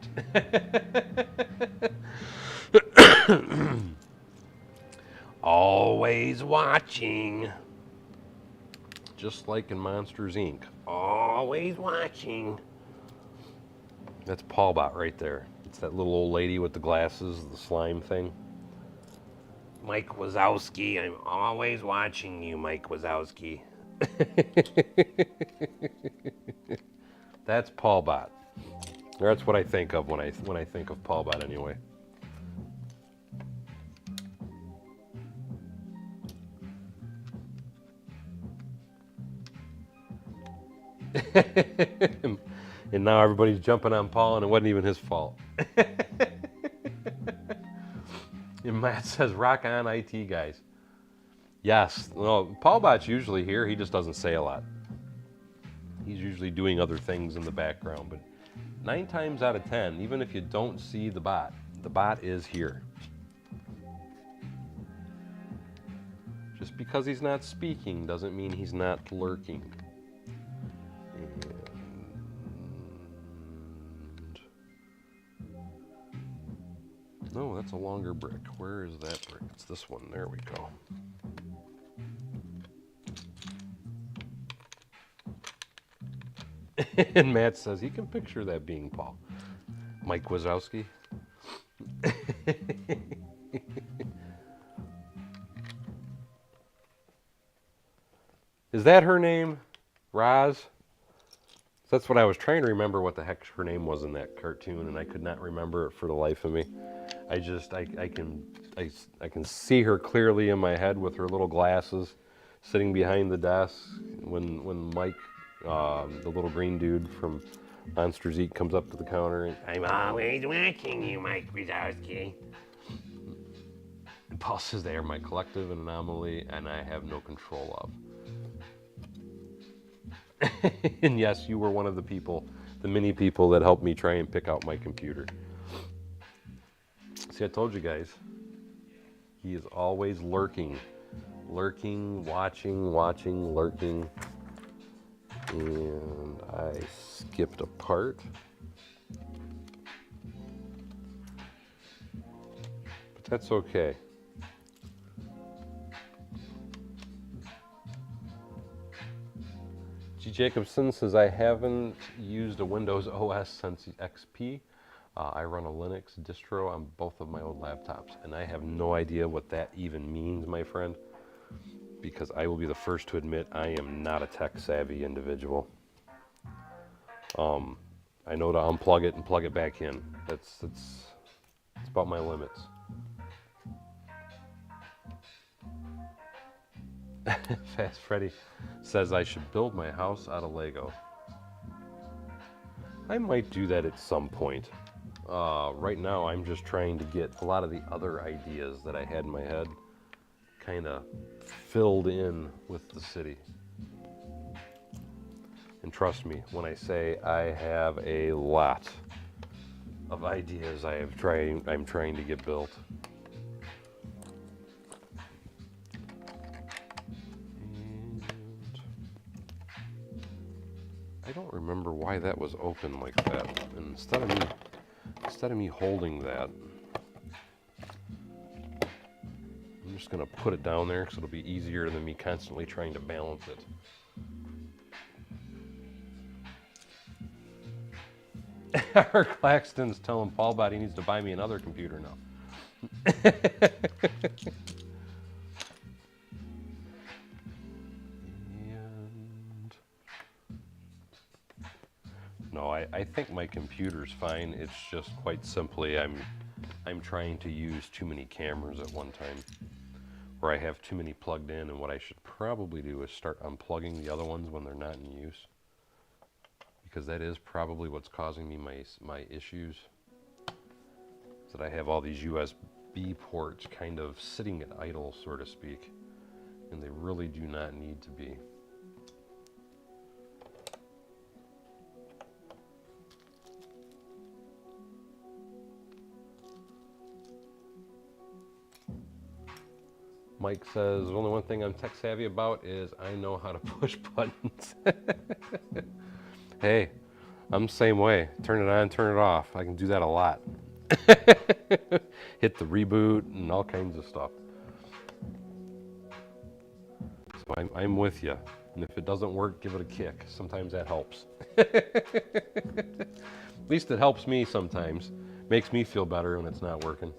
Always watching. Just like in Monsters, Inc. Always watching. That's Paul Bot right there. It's that little old lady with the glasses, the slime thing. Mike Wazowski, I'm always watching you, Mike Wazowski. That's Paul Bot. That's what I think of when I think of Paul Bot anyway. And now everybody's jumping on Paul, and it wasn't even his fault. And Matt says, rock on, IT guys. Yes, well, Paul Bot's usually here. He just doesn't say a lot. He's usually doing other things in the background. But 9 times out of 10, even if you don't see the bot is here. Just because he's not speaking doesn't mean he's not lurking. No, that's a longer brick. Where is that brick? It's this one. There we go. And Matt says he can picture that being Paul. Mike Wazowski. Is that her name? Roz? That's what I was trying to remember, what the heck her name was in that cartoon, and I could not remember it for the life of me. I can see her clearly in my head with her little glasses, sitting behind the desk when Mike, the little green dude from Monsters, Inc. comes up to the counter and, I'm always watching you, Mike Wazowski. And Paul says, they are my collective anomaly and I have no control of. And yes, you were one of the people, the many people that helped me try and pick out my computer. See, I told you guys, he is always lurking. Lurking, watching, lurking. And I skipped a part. But that's okay. G. Jacobson says, I haven't used a Windows OS since XP. I run a Linux distro on both of my old laptops, and I have no idea what that even means, my friend, because I will be the first to admit I am not a tech-savvy individual. I know to unplug it and plug it back in. That's about my limits. Fast Freddy says I should build my house out of Lego. I might do that at some point. Right now I'm just trying to get a lot of the other ideas that I had in my head kind of filled in with the city. And trust me when I say I have a lot of ideas I'm trying to get built. I don't remember why that was open like that. And instead of me holding that, just going to put it down there because it'll be easier than me constantly trying to balance it. Our Claxton's telling Paul Bot he needs to buy me another computer now. And no, I think my computer's fine. It's just quite simply I'm trying to use too many cameras at one time, where I have too many plugged in, and what I should probably do is start unplugging the other ones when they're not in use, because that is probably what's causing me my issues, is that I have all these USB ports kind of sitting at idle, so to speak, and they really do not need to be. Mike says, the only one thing I'm tech savvy about is I know how to push buttons. Hey, I'm the same way. Turn it on, turn it off. I can do that a lot. Hit the reboot and all kinds of stuff. So I'm with you. And if it doesn't work, give it a kick. Sometimes that helps. At least it helps me sometimes. Makes me feel better when it's not working.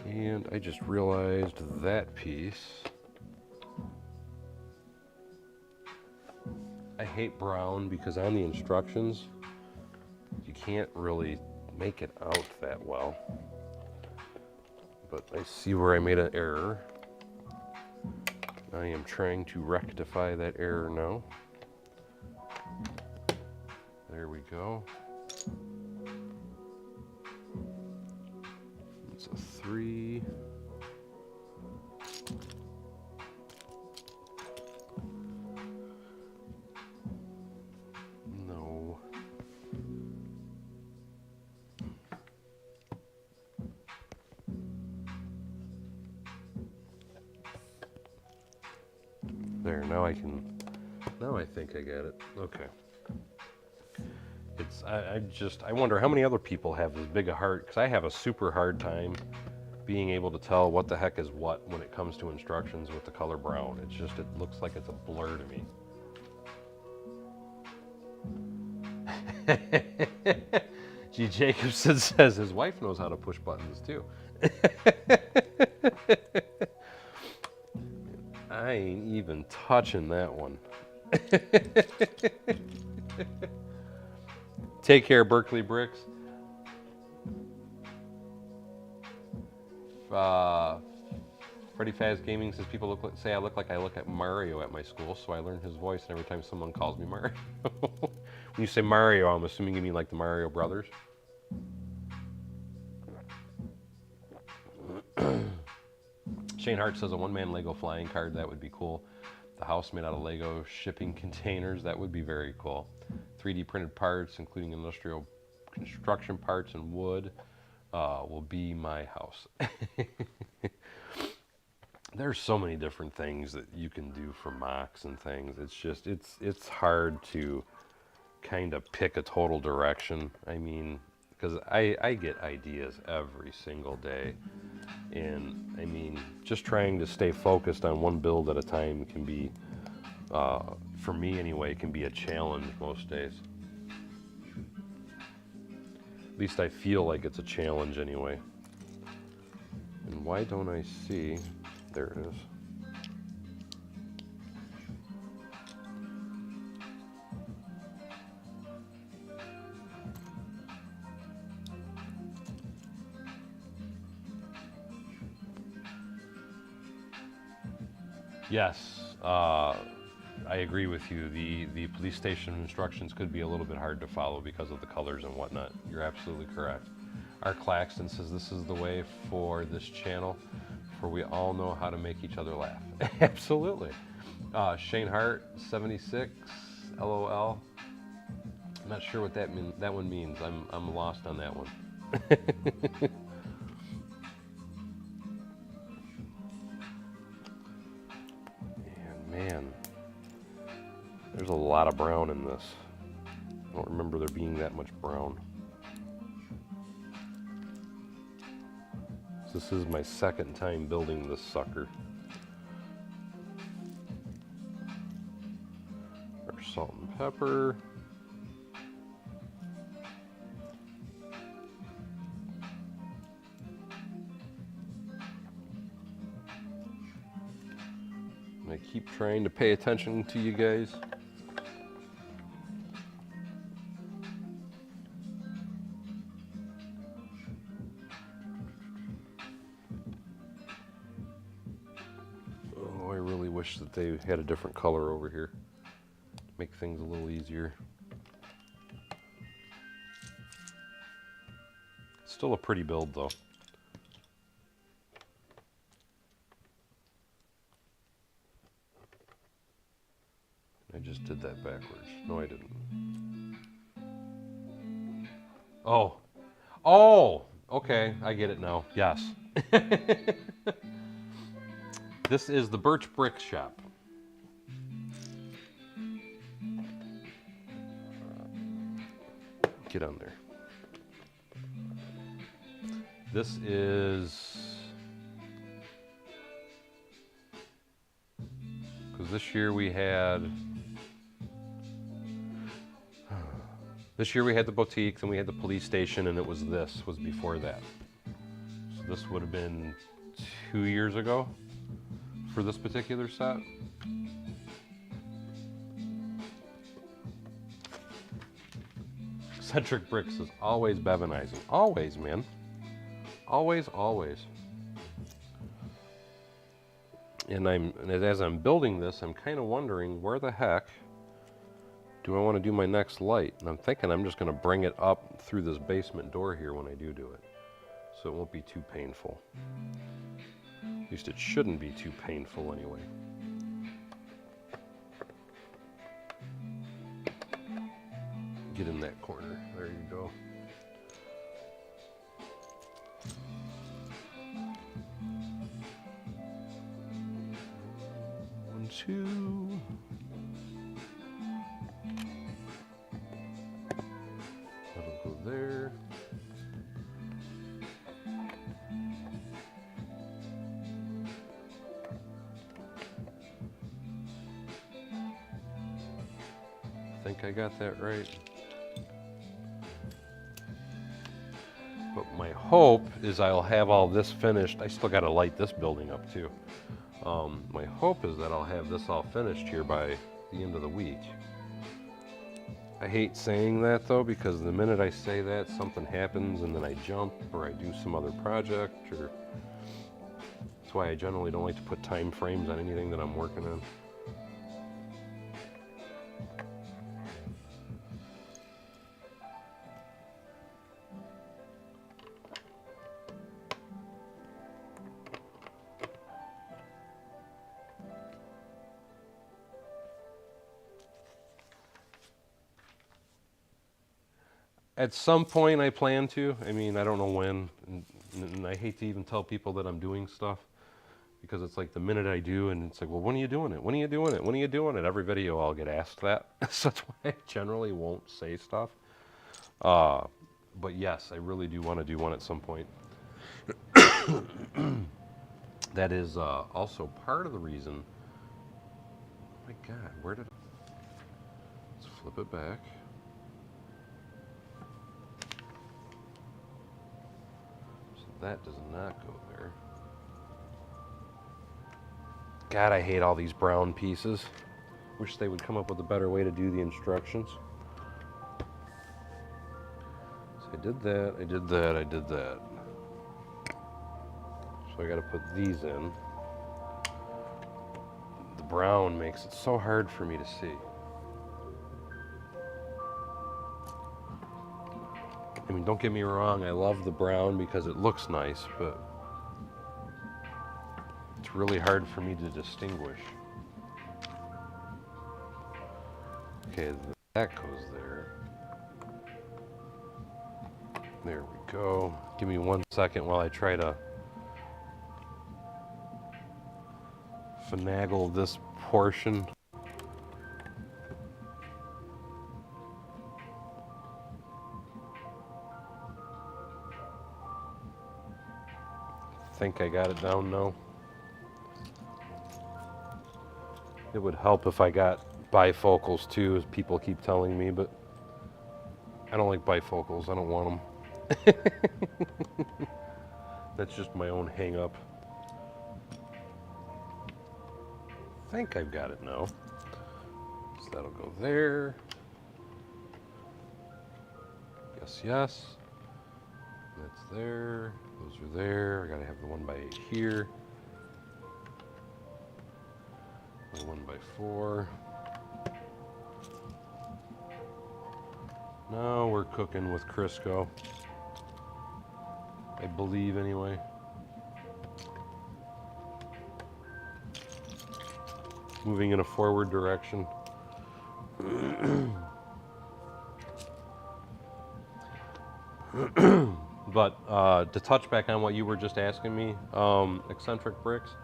And I just realized that piece. I hate brown because on the instructions, you can't really make it out that well. But I see where I made an error. I am trying to rectify that error now. There we go. It's a 3. No. There, now I think I get it. Okay. I wonder how many other people have as big a heart, because I have a super hard time being able to tell what the heck is what when it comes to instructions with the color brown. It looks like it's a blur to me. G. Jacobson says his wife knows how to push buttons too. I ain't even touching that one. Take care, Berkeley Bricks. Freddy Faz Gaming says people say I look like Mario at my school, so I learned his voice every time someone calls me Mario. When you say Mario, I'm assuming you mean like the Mario Brothers. Shane Hart says a one-man Lego flying card, that would be cool. The house made out of Lego shipping containers, that would be very cool. 3D printed parts, including industrial construction parts and wood, will be my house. There's so many different things that you can do for mocks and things. It's hard to kind of pick a total direction. I mean, because I get ideas every single day. And I mean, just trying to stay focused on one build at a time can be, for me anyway, can be a challenge most days. At least I feel like it's a challenge anyway. And why don't I see? There it is. Yes, I agree with you. The police station instructions could be a little bit hard to follow because of the colors and whatnot. You're absolutely correct. Our Claxton says this is the way for this channel, for we all know how to make each other laugh. Absolutely. Shane Hart, 76, LOL. I'm not sure what that one means. I'm lost on that one. Man, there's a lot of brown in this. don't remember there being that much brown. This is my second time building this sucker. Our salt and pepper. And I keep trying to pay attention to you guys. Oh, I really wish that they had a different color over here. Make things a little easier. Still a pretty build though. I just did that backwards. No, I didn't. Oh. Oh! Okay, I get it now. Yes. This is the Birch Brick Shop. Get on there. This is... because this year we had... this year we had the boutique, then we had the police station, and it was this, was before that. So this would have been 2 years ago for this particular set. Eccentric Bricks is always Bevanizing. Always, man. Always, always. And as I'm building this, I'm kind of wondering where the heck do I want to do my next light? And I'm thinking I'm just going to bring it up through this basement door here when I do it. So it won't be too painful. At least it shouldn't be too painful anyway. Get in that corner. There you go. One, two. That'll go there. I think I got that right. But my hope is I'll have all this finished. I still got to light this building up too. My hope is that I'll have this all finished here by the end of the week. I hate saying that though, because the minute I say that, something happens and then I jump or I do some other project, or that's why I generally don't like to put time frames on anything that I'm working on. At some point I plan to. I mean, I don't know when. And I hate to even tell people that I'm doing stuff, because it's like the minute I do, and it's like, well, when are you doing it? When are you doing it? When are you doing it? Every video I'll get asked that. So that's why I generally won't say stuff. But yes, I really do want to do one at some point. That is also part of the reason. Oh my God, where did I... Let's flip it back. That does not go there. God, I hate all these brown pieces. Wish they would come up with a better way to do the instructions. So I did that, I did that, I did that. So I gotta put these in. The brown makes it so hard for me to see. I mean, don't get me wrong, I love the brown because it looks nice, but it's really hard for me to distinguish. Okay, that goes there. There we go. Give me 1 second while I try to finagle this portion. think I got it down now. It would help if I got bifocals too, as people keep telling me, but I don't like bifocals. I don't want them. That's just my own hang up. I think I've got it now. So that'll go there. Yes, yes. That's there. Those are there. I gotta have the 1x8 here. The 1x4. Now we're cooking with Crisco. I believe anyway. Moving in a forward direction. But to touch back on what you were just asking me, eccentric bricks,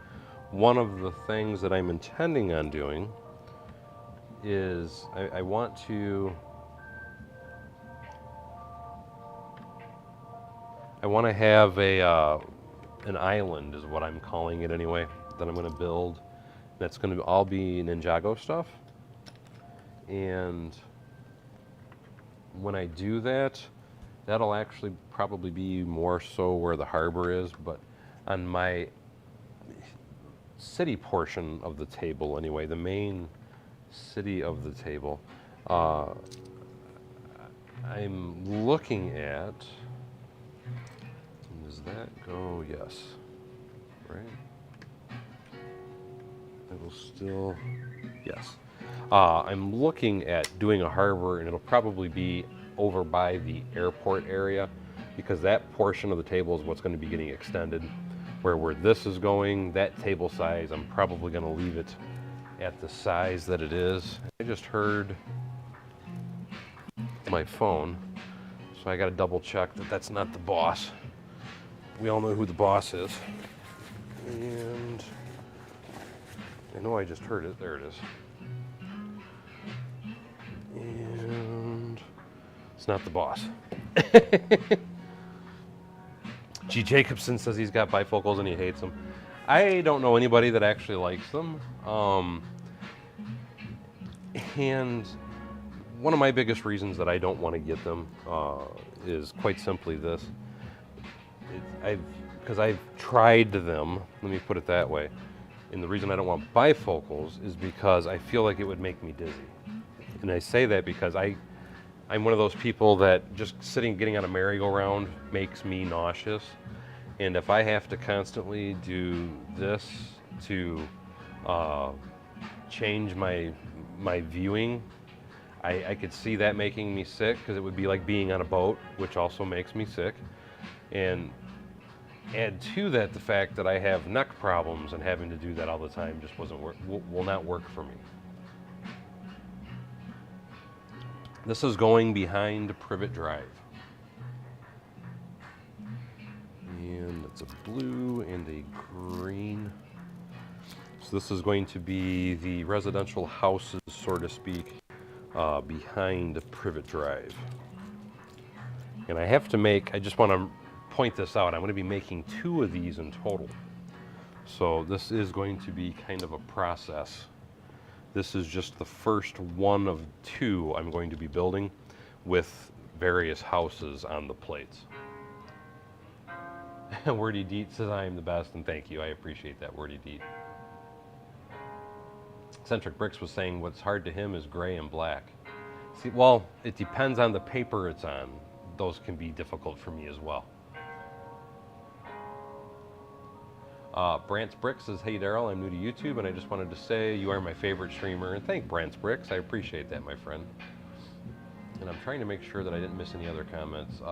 one of the things that I'm intending on doing is I want to have an island, is what I'm calling it anyway, that I'm going to build. That's going to all be Ninjago stuff. And when I do that, that'll actually probably be more so where the harbor is, but on my city portion of the table anyway, the main city of the table, I'm looking at, does that go? Yes, right? It will still, yes. I'm looking at doing a harbor, and it'll probably be over by the airport area, because that portion of the table is what's going to be getting extended. Where this is going, that table size, I'm probably going to leave it at the size that it is. I just heard my phone, so I got to double check that that's not the boss. We all know who the boss is. And I know I just heard it. There it is. And it's not the boss. G. Jacobson says he's got bifocals and he hates them. I don't know anybody that actually likes them. And one of my biggest reasons that I don't want to get them is quite simply this. Because I've tried them, let me put it that way. And the reason I don't want bifocals is because I feel like it would make me dizzy. And I say that because I'm one of those people that just getting on a merry-go-round makes me nauseous. And if I have to constantly do this to change my viewing, I could see that making me sick, because it would be like being on a boat, which also makes me sick. And add to that the fact that I have neck problems, and having to do that all the time just will not work for me. This is going behind Privet Drive. And it's a blue and a green. So this is going to be the residential houses, so to speak, behind Privet Drive. And I just want to point this out. I'm going to be making 2 of these in total. So this is going to be kind of a process. This is just the first one of 2 I'm going to be building with various houses on the plates. Wordy Deet says I am the best, and thank you. I appreciate that, Wordy Deet. Eccentric Bricks was saying what's hard to him is gray and black. See, well, it depends on the paper it's on. Those can be difficult for me as well. Brant's Bricks says, hey Daryl, I'm new to YouTube, and I just wanted to say you are my favorite streamer. And thank Brant's Bricks. I appreciate that, my friend. And I'm trying to make sure that I didn't miss any other comments.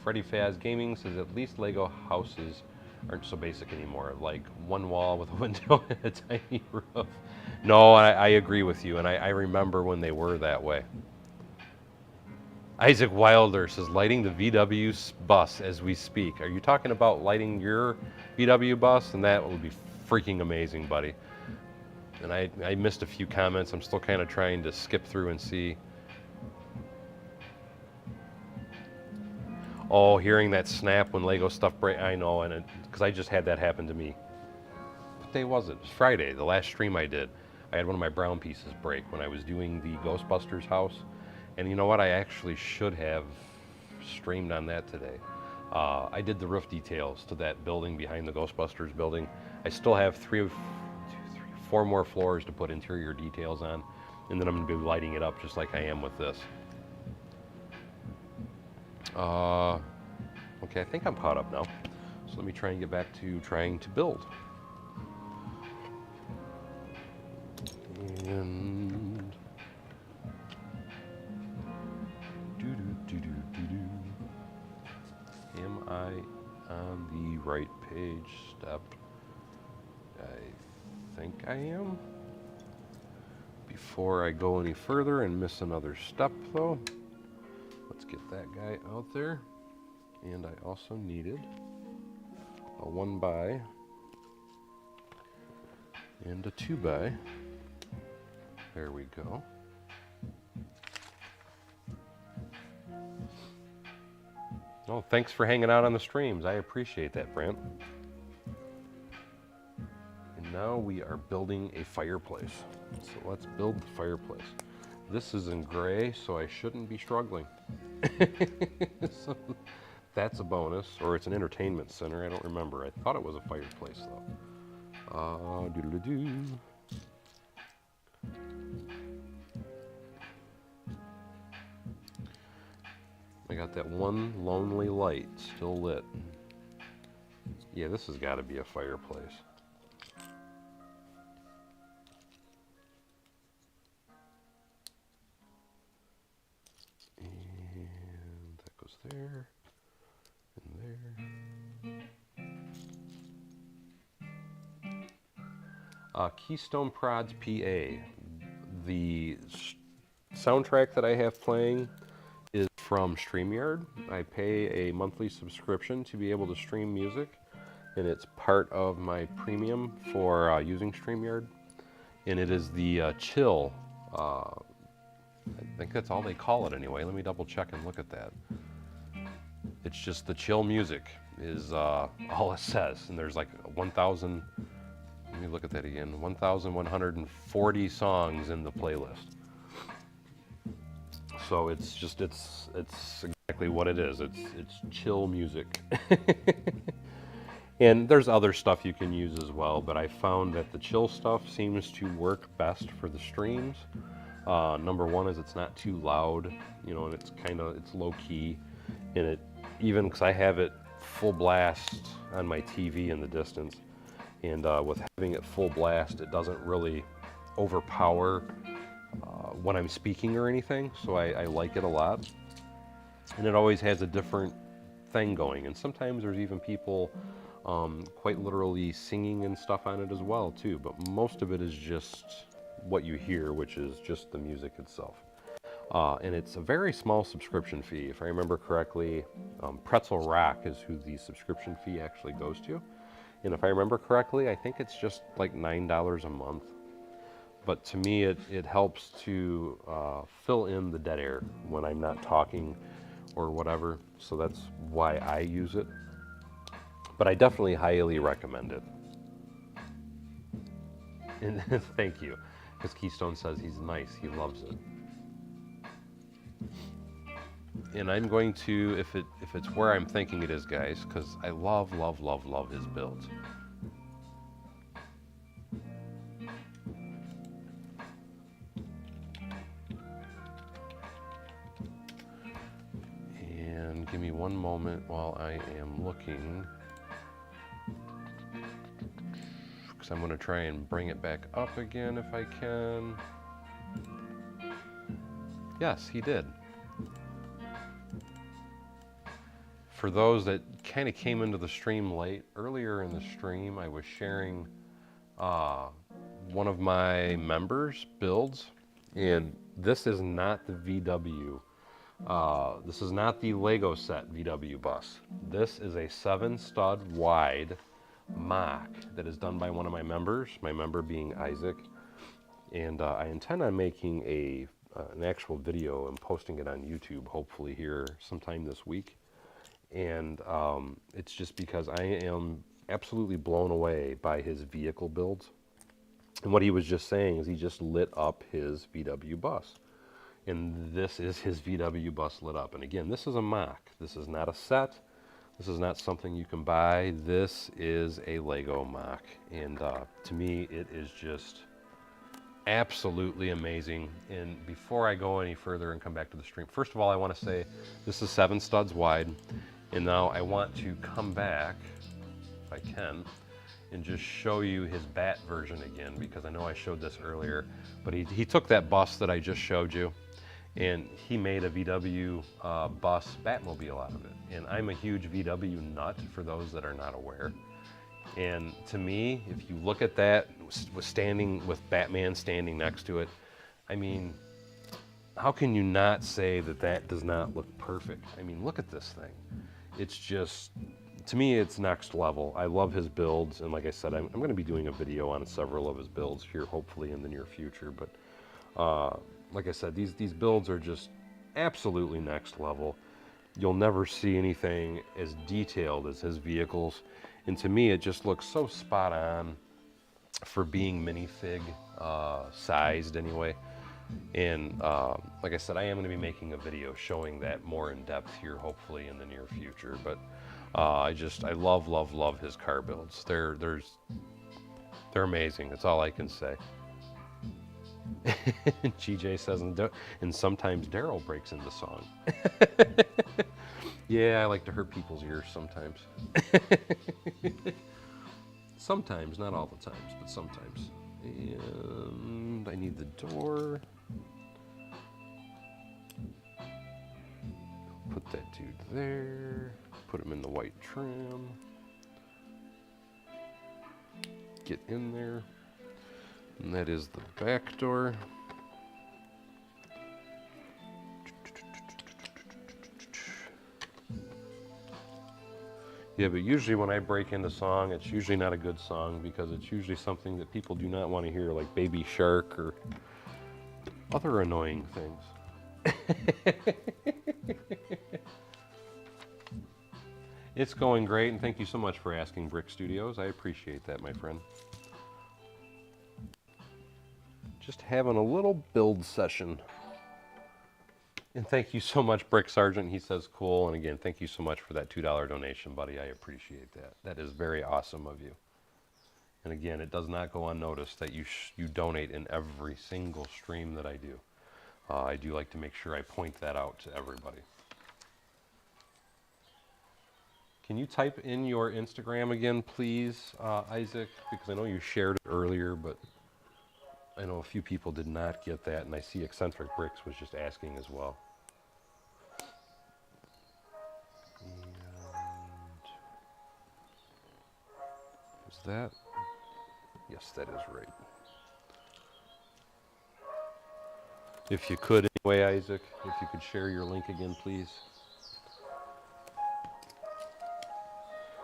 Freddy Faz Gaming says, at least Lego houses aren't so basic anymore, like one wall with a window and a tiny roof. No, I agree with you, and I remember when they were that way. Isaac Wilder says, lighting the VW bus as we speak. Are you talking about lighting your VW bus? And that will be freaking amazing, buddy. And I missed a few comments. I'm still kind of trying to skip through and see. Oh, hearing that snap when Lego stuff break. I know, and because I just had that happen to me. What day was it? It was Friday, the last stream I did. I had one of my brown pieces break when I was doing the Ghostbusters house. And you know what? I actually should have streamed on that today. I did the roof details to that building behind the Ghostbusters building. I still have 4 more floors to put interior details on, and then I'm going to be lighting it up just like I am with this. Okay, I think I'm caught up now. So let me try and get back to trying to build. And am I on the right page? Step. I think I am. Before I go any further and miss another step though, let's get that guy out there. And I also needed a 1x and a 2x. There we go. Oh, thanks for hanging out on the streams. I appreciate that, Brant. And now we are building a fireplace. So let's build the fireplace. This is in gray, so I shouldn't be struggling. So that's a bonus, or it's an entertainment center. I don't remember. I thought it was a fireplace, though. Doodle-doo. I got that one lonely light still lit. Yeah, this has got to be a fireplace. And that goes there, and there. Keystone Prods PA. The soundtrack that I have playing is from StreamYard. I pay a monthly subscription to be able to stream music, and it's part of my premium for using StreamYard. And it is the chill. I think that's all they call it anyway. Let me double check and look at that. It's just the chill music is all it says. And there's like 1,000, let me look at that again, 1,140 songs in the playlist. So it's just, it's exactly what it is. It's chill music. And there's other stuff you can use as well, but I found that the chill stuff seems to work best for the streams. Number one is it's not too loud, you know, and it's low key. And it, even because I have it full blast on my TV in the distance, and with having it full blast, it doesn't really overpower when I'm speaking or anything, so I like it a lot. And it always has a different thing going, and sometimes there's even people quite literally singing and stuff on it as well too, but most of it is just what you hear, which is just the music itself. And it's a very small subscription fee. If I remember correctly, Pretzel Rock is who the subscription fee actually goes to. And if I remember correctly, I think it's just like $9 a month. But to me, it helps to fill in the dead air when I'm not talking or whatever. So that's why I use it. But I definitely highly recommend it. And thank you. Because Keystone says he's nice, he loves it. And I'm going to, if it's where I'm thinking it is, guys, because I love his builds. And give me one moment while I am looking, because I'm going to try and bring it back up again if I can. Yes, he did. For those that kind of came into the stream late, earlier in the stream I was sharing one of my members' builds, and this is not the VW. This is not the Lego set VW bus. This is a 7-stud wide mock that is done by one of my members, my member being Isaac. And I intend on making an actual video and posting it on YouTube, hopefully here sometime this week. And it's just because I am absolutely blown away by his vehicle builds. And what he was just saying is he just lit up his VW bus. And this is his VW bus lit up. And again, this is a mock. This is not a set. This is not something you can buy. This is a Lego mock. And to me, it is just absolutely amazing. And before I go any further and come back to the stream, first of all, I want to say this is 7 studs wide. And now I want to come back, if I can, and just show you his bat version again, because I know I showed this earlier, but he took that bus that I just showed you and he made a VW bus Batmobile out of it. And I'm a huge VW nut, for those that are not aware. And to me, if you look at that, with Batman standing next to it, I mean, how can you not say that that does not look perfect? I mean, look at this thing. It's just, to me, it's next level. I love his builds, and like I said, I'm going to be doing a video on several of his builds here, hopefully in the near future. But like I said, these builds are just absolutely next level. You'll never see anything as detailed as his vehicles, and to me, it just looks so spot on for being minifig sized anyway. And like I said, I am going to be making a video showing that more in depth here, hopefully in the near future. But I love his car builds. They're amazing. That's all I can say. GJ says, and sometimes Daryl breaks into song. Yeah, I like to hurt people's ears sometimes. Sometimes, not all the times, but sometimes. And I need the door. Put that dude there. Put him in the white trim. Get in there. And that is the back door. Yeah, but usually when I break into song, it's usually not a good song, because it's usually something that people do not want to hear, like Baby Shark or other annoying things. It's going great, and thank you so much for asking, Brick Studios. I appreciate that, my friend. Just having a little build session. And thank you so much, Brick Sergeant. He says cool. And again, thank you so much for that $2 donation, buddy. I appreciate that. That is very awesome of you. And again, it does not go unnoticed that you donate in every single stream that I do. I do like to make sure I point that out to everybody. Can you type in your Instagram again, please, Isaac? Because I know you shared it earlier, but I know a few people did not get that, and I see Eccentric Bricks was just asking as well. And is that? Yes, that is right. If you could, anyway, Isaac, if you could share your link again, please.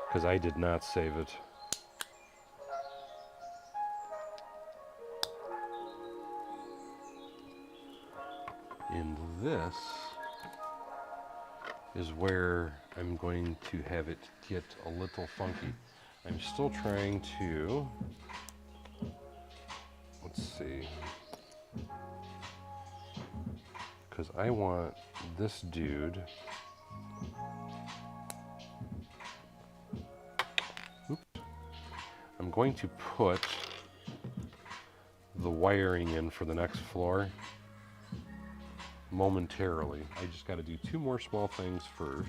Because I did not save it. And this is where I'm going to have it get a little funky. I'm still trying to, let's see, because I want this dude, oops, I'm going to put the wiring in for the next floor momentarily. I just got to do 2 more small things first,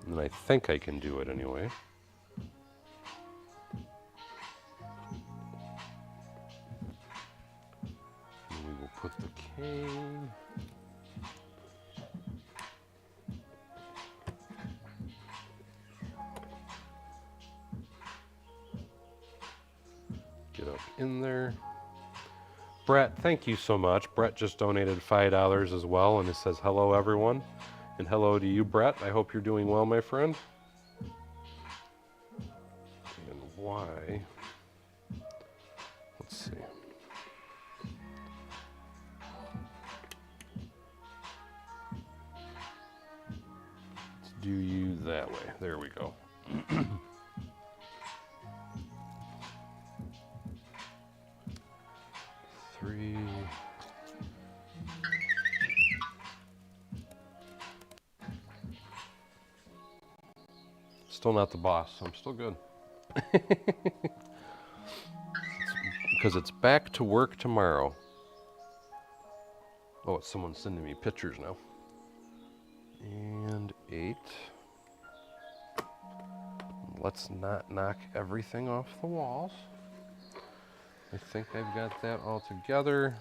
and then I think I can do it anyway. And we will put the cane. Get up in there. Brett, thank you so much. Brett just donated $5 as well, and it says hello everyone. And hello to you, Brett. I hope you're doing well, my friend. And why? Let's see. Let's do There we go. Three. Still not the boss, so I'm still good. Because it's back to work tomorrow. Oh, it's someone sending me pictures now. And 8. Let's not knock everything off the walls. I think I've got that all together.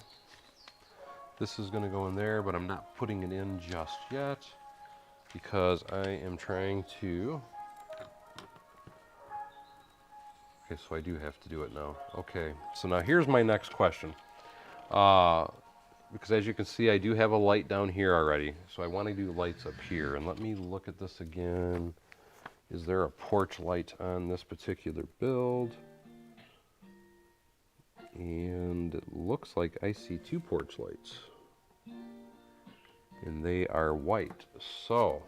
This is going to go in there, but I'm not putting it in just yet because I am trying to... Okay, so I do have to do it now. Okay, so now here's my next question. Because as you can see, I do have a light down here already, so I want to do lights up here. And let me look at this again. Is there a porch light on this particular build? And it looks like I see 2 porch lights. And they are white. So,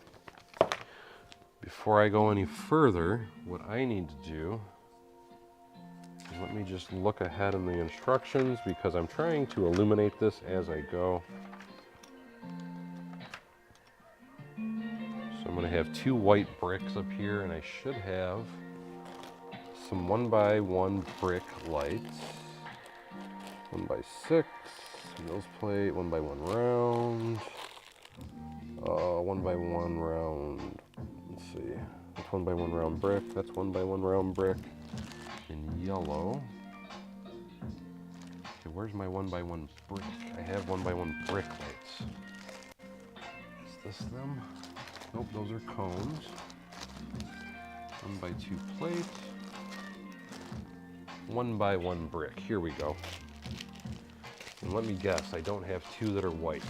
before I go any further, what I need to do is let me just look ahead in the instructions because I'm trying to illuminate this as I go. So I'm going to have 2 white bricks up here, and I should have some 1x1 brick lights. 1x6, mills plate, 1x1 round, 1x1 round, let's see, that's 1x1 round brick, that's 1x1 round brick in yellow. Okay, where's my 1x1 brick? I have 1x1 brick lights. Is this them? Nope, those are cones. 1x2 plate, 1x1 brick, here we go. And let me guess, I don't have 2 that are white.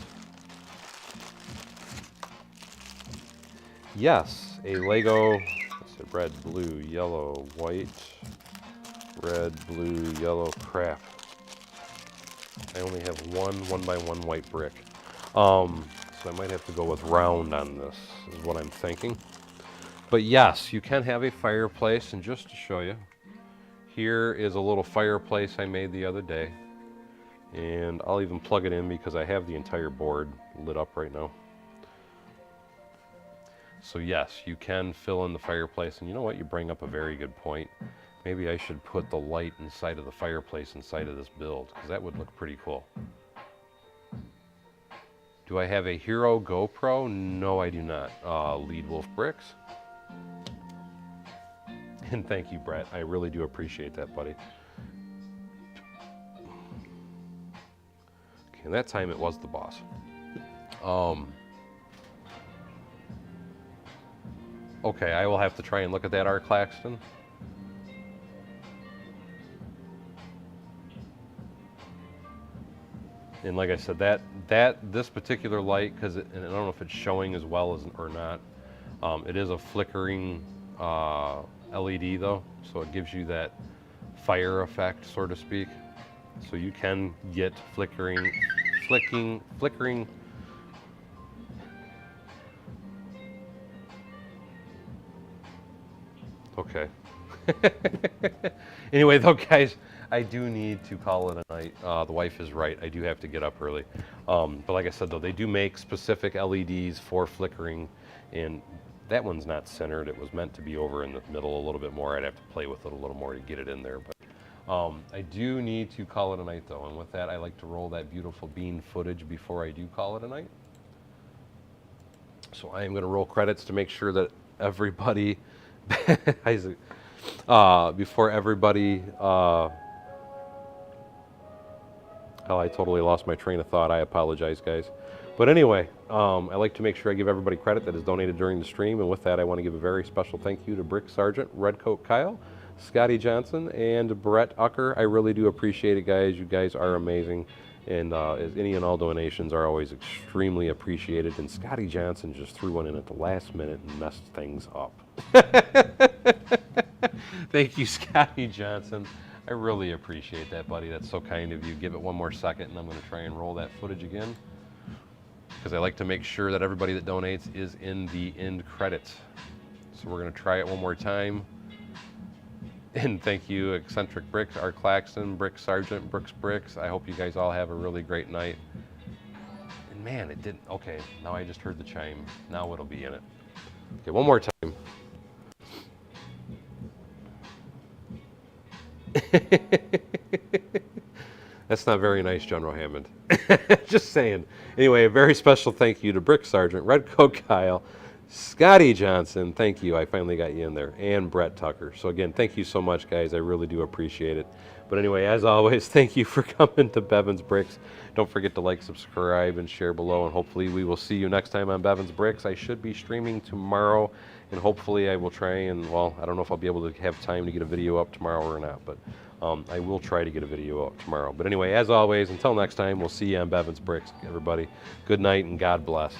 Yes, a Lego, let's say red, blue, yellow, white, red, blue, yellow, crap. I only have one 1x1 white brick. So I might have to go with round on this, is what I'm thinking. But yes, you can have a fireplace, and just to show you, here is a little fireplace I made the other day. And I'll even plug it in because I have the entire board lit up right now. So yes, you can fill in the fireplace, and you know what? You bring up a very good point. Maybe I should put the light inside of the fireplace inside of this build, because that would look pretty cool. Do I have a Hero GoPro? No, I do not. Lead Wolf Bricks. And thank you, Brett. I really do appreciate that, buddy. Okay, and that time it was the boss. Okay, I will have to try and look at that, R. Claxton. And like I said, this particular light, and I don't know if it's showing as well as or not, it is a flickering LED though, so it gives you that fire effect, so to speak. So you can get flickering. Okay. Anyway, though, guys, I do need to call it a night. The wife is right. I do have to get up early. But like I said, though, they do make specific LEDs for flickering, and that one's not centered. It was meant to be over in the middle a little bit more. I'd have to play with it a little more to get it in there. But I do need to call it a night, though. And with that, I like to roll that beautiful bean footage before I do call it a night. So I am going to roll credits to make sure that everybody... before everybody... oh, I totally lost my train of thought. I apologize, guys. But anyway, I like to make sure I give everybody credit that is donated during the stream. And with that, I want to give a very special thank you to Brick Sergeant, Redcoat Kyle, Scotty Johnson, and Brett Ucker. I really do appreciate it, guys. You guys are amazing. And any and all donations are always extremely appreciated. And Scotty Johnson just threw one in at the last minute and messed things up. Thank you, Scotty Johnson. I really appreciate that, buddy. That's so kind of you. Give it one more second, and I'm going to try and roll that footage again, because I like to make sure that everybody that donates is in the end credits. So we're going to try it one more time. And thank you, Eccentric Bricks, Art Claxton, Brick Sargent, Brooks Bricks. I hope you guys all have a really great night. And man, it didn't. Okay, now I just heard the chime. Now what'll be in it? Okay, one more time. That's not very nice, General Hammond. Just saying. Anyway, a very special thank you to Brick Sargent, Red Coat Kyle, Scotty Johnson, thank you. I finally got you in there. And Brett Tucker. So again, thank you so much, guys. I really do appreciate it. But anyway, as always, thank you for coming to Bevan's Bricks. Don't forget to like, subscribe, and share below. And hopefully we will see you next time on Bevan's Bricks. I should be streaming tomorrow. And hopefully I will try and, well, I don't know if I'll be able to have time to get a video up tomorrow or not. But I will try to get a video up tomorrow. But anyway, as always, until next time, we'll see you on Bevan's Bricks, everybody. Good night and God bless.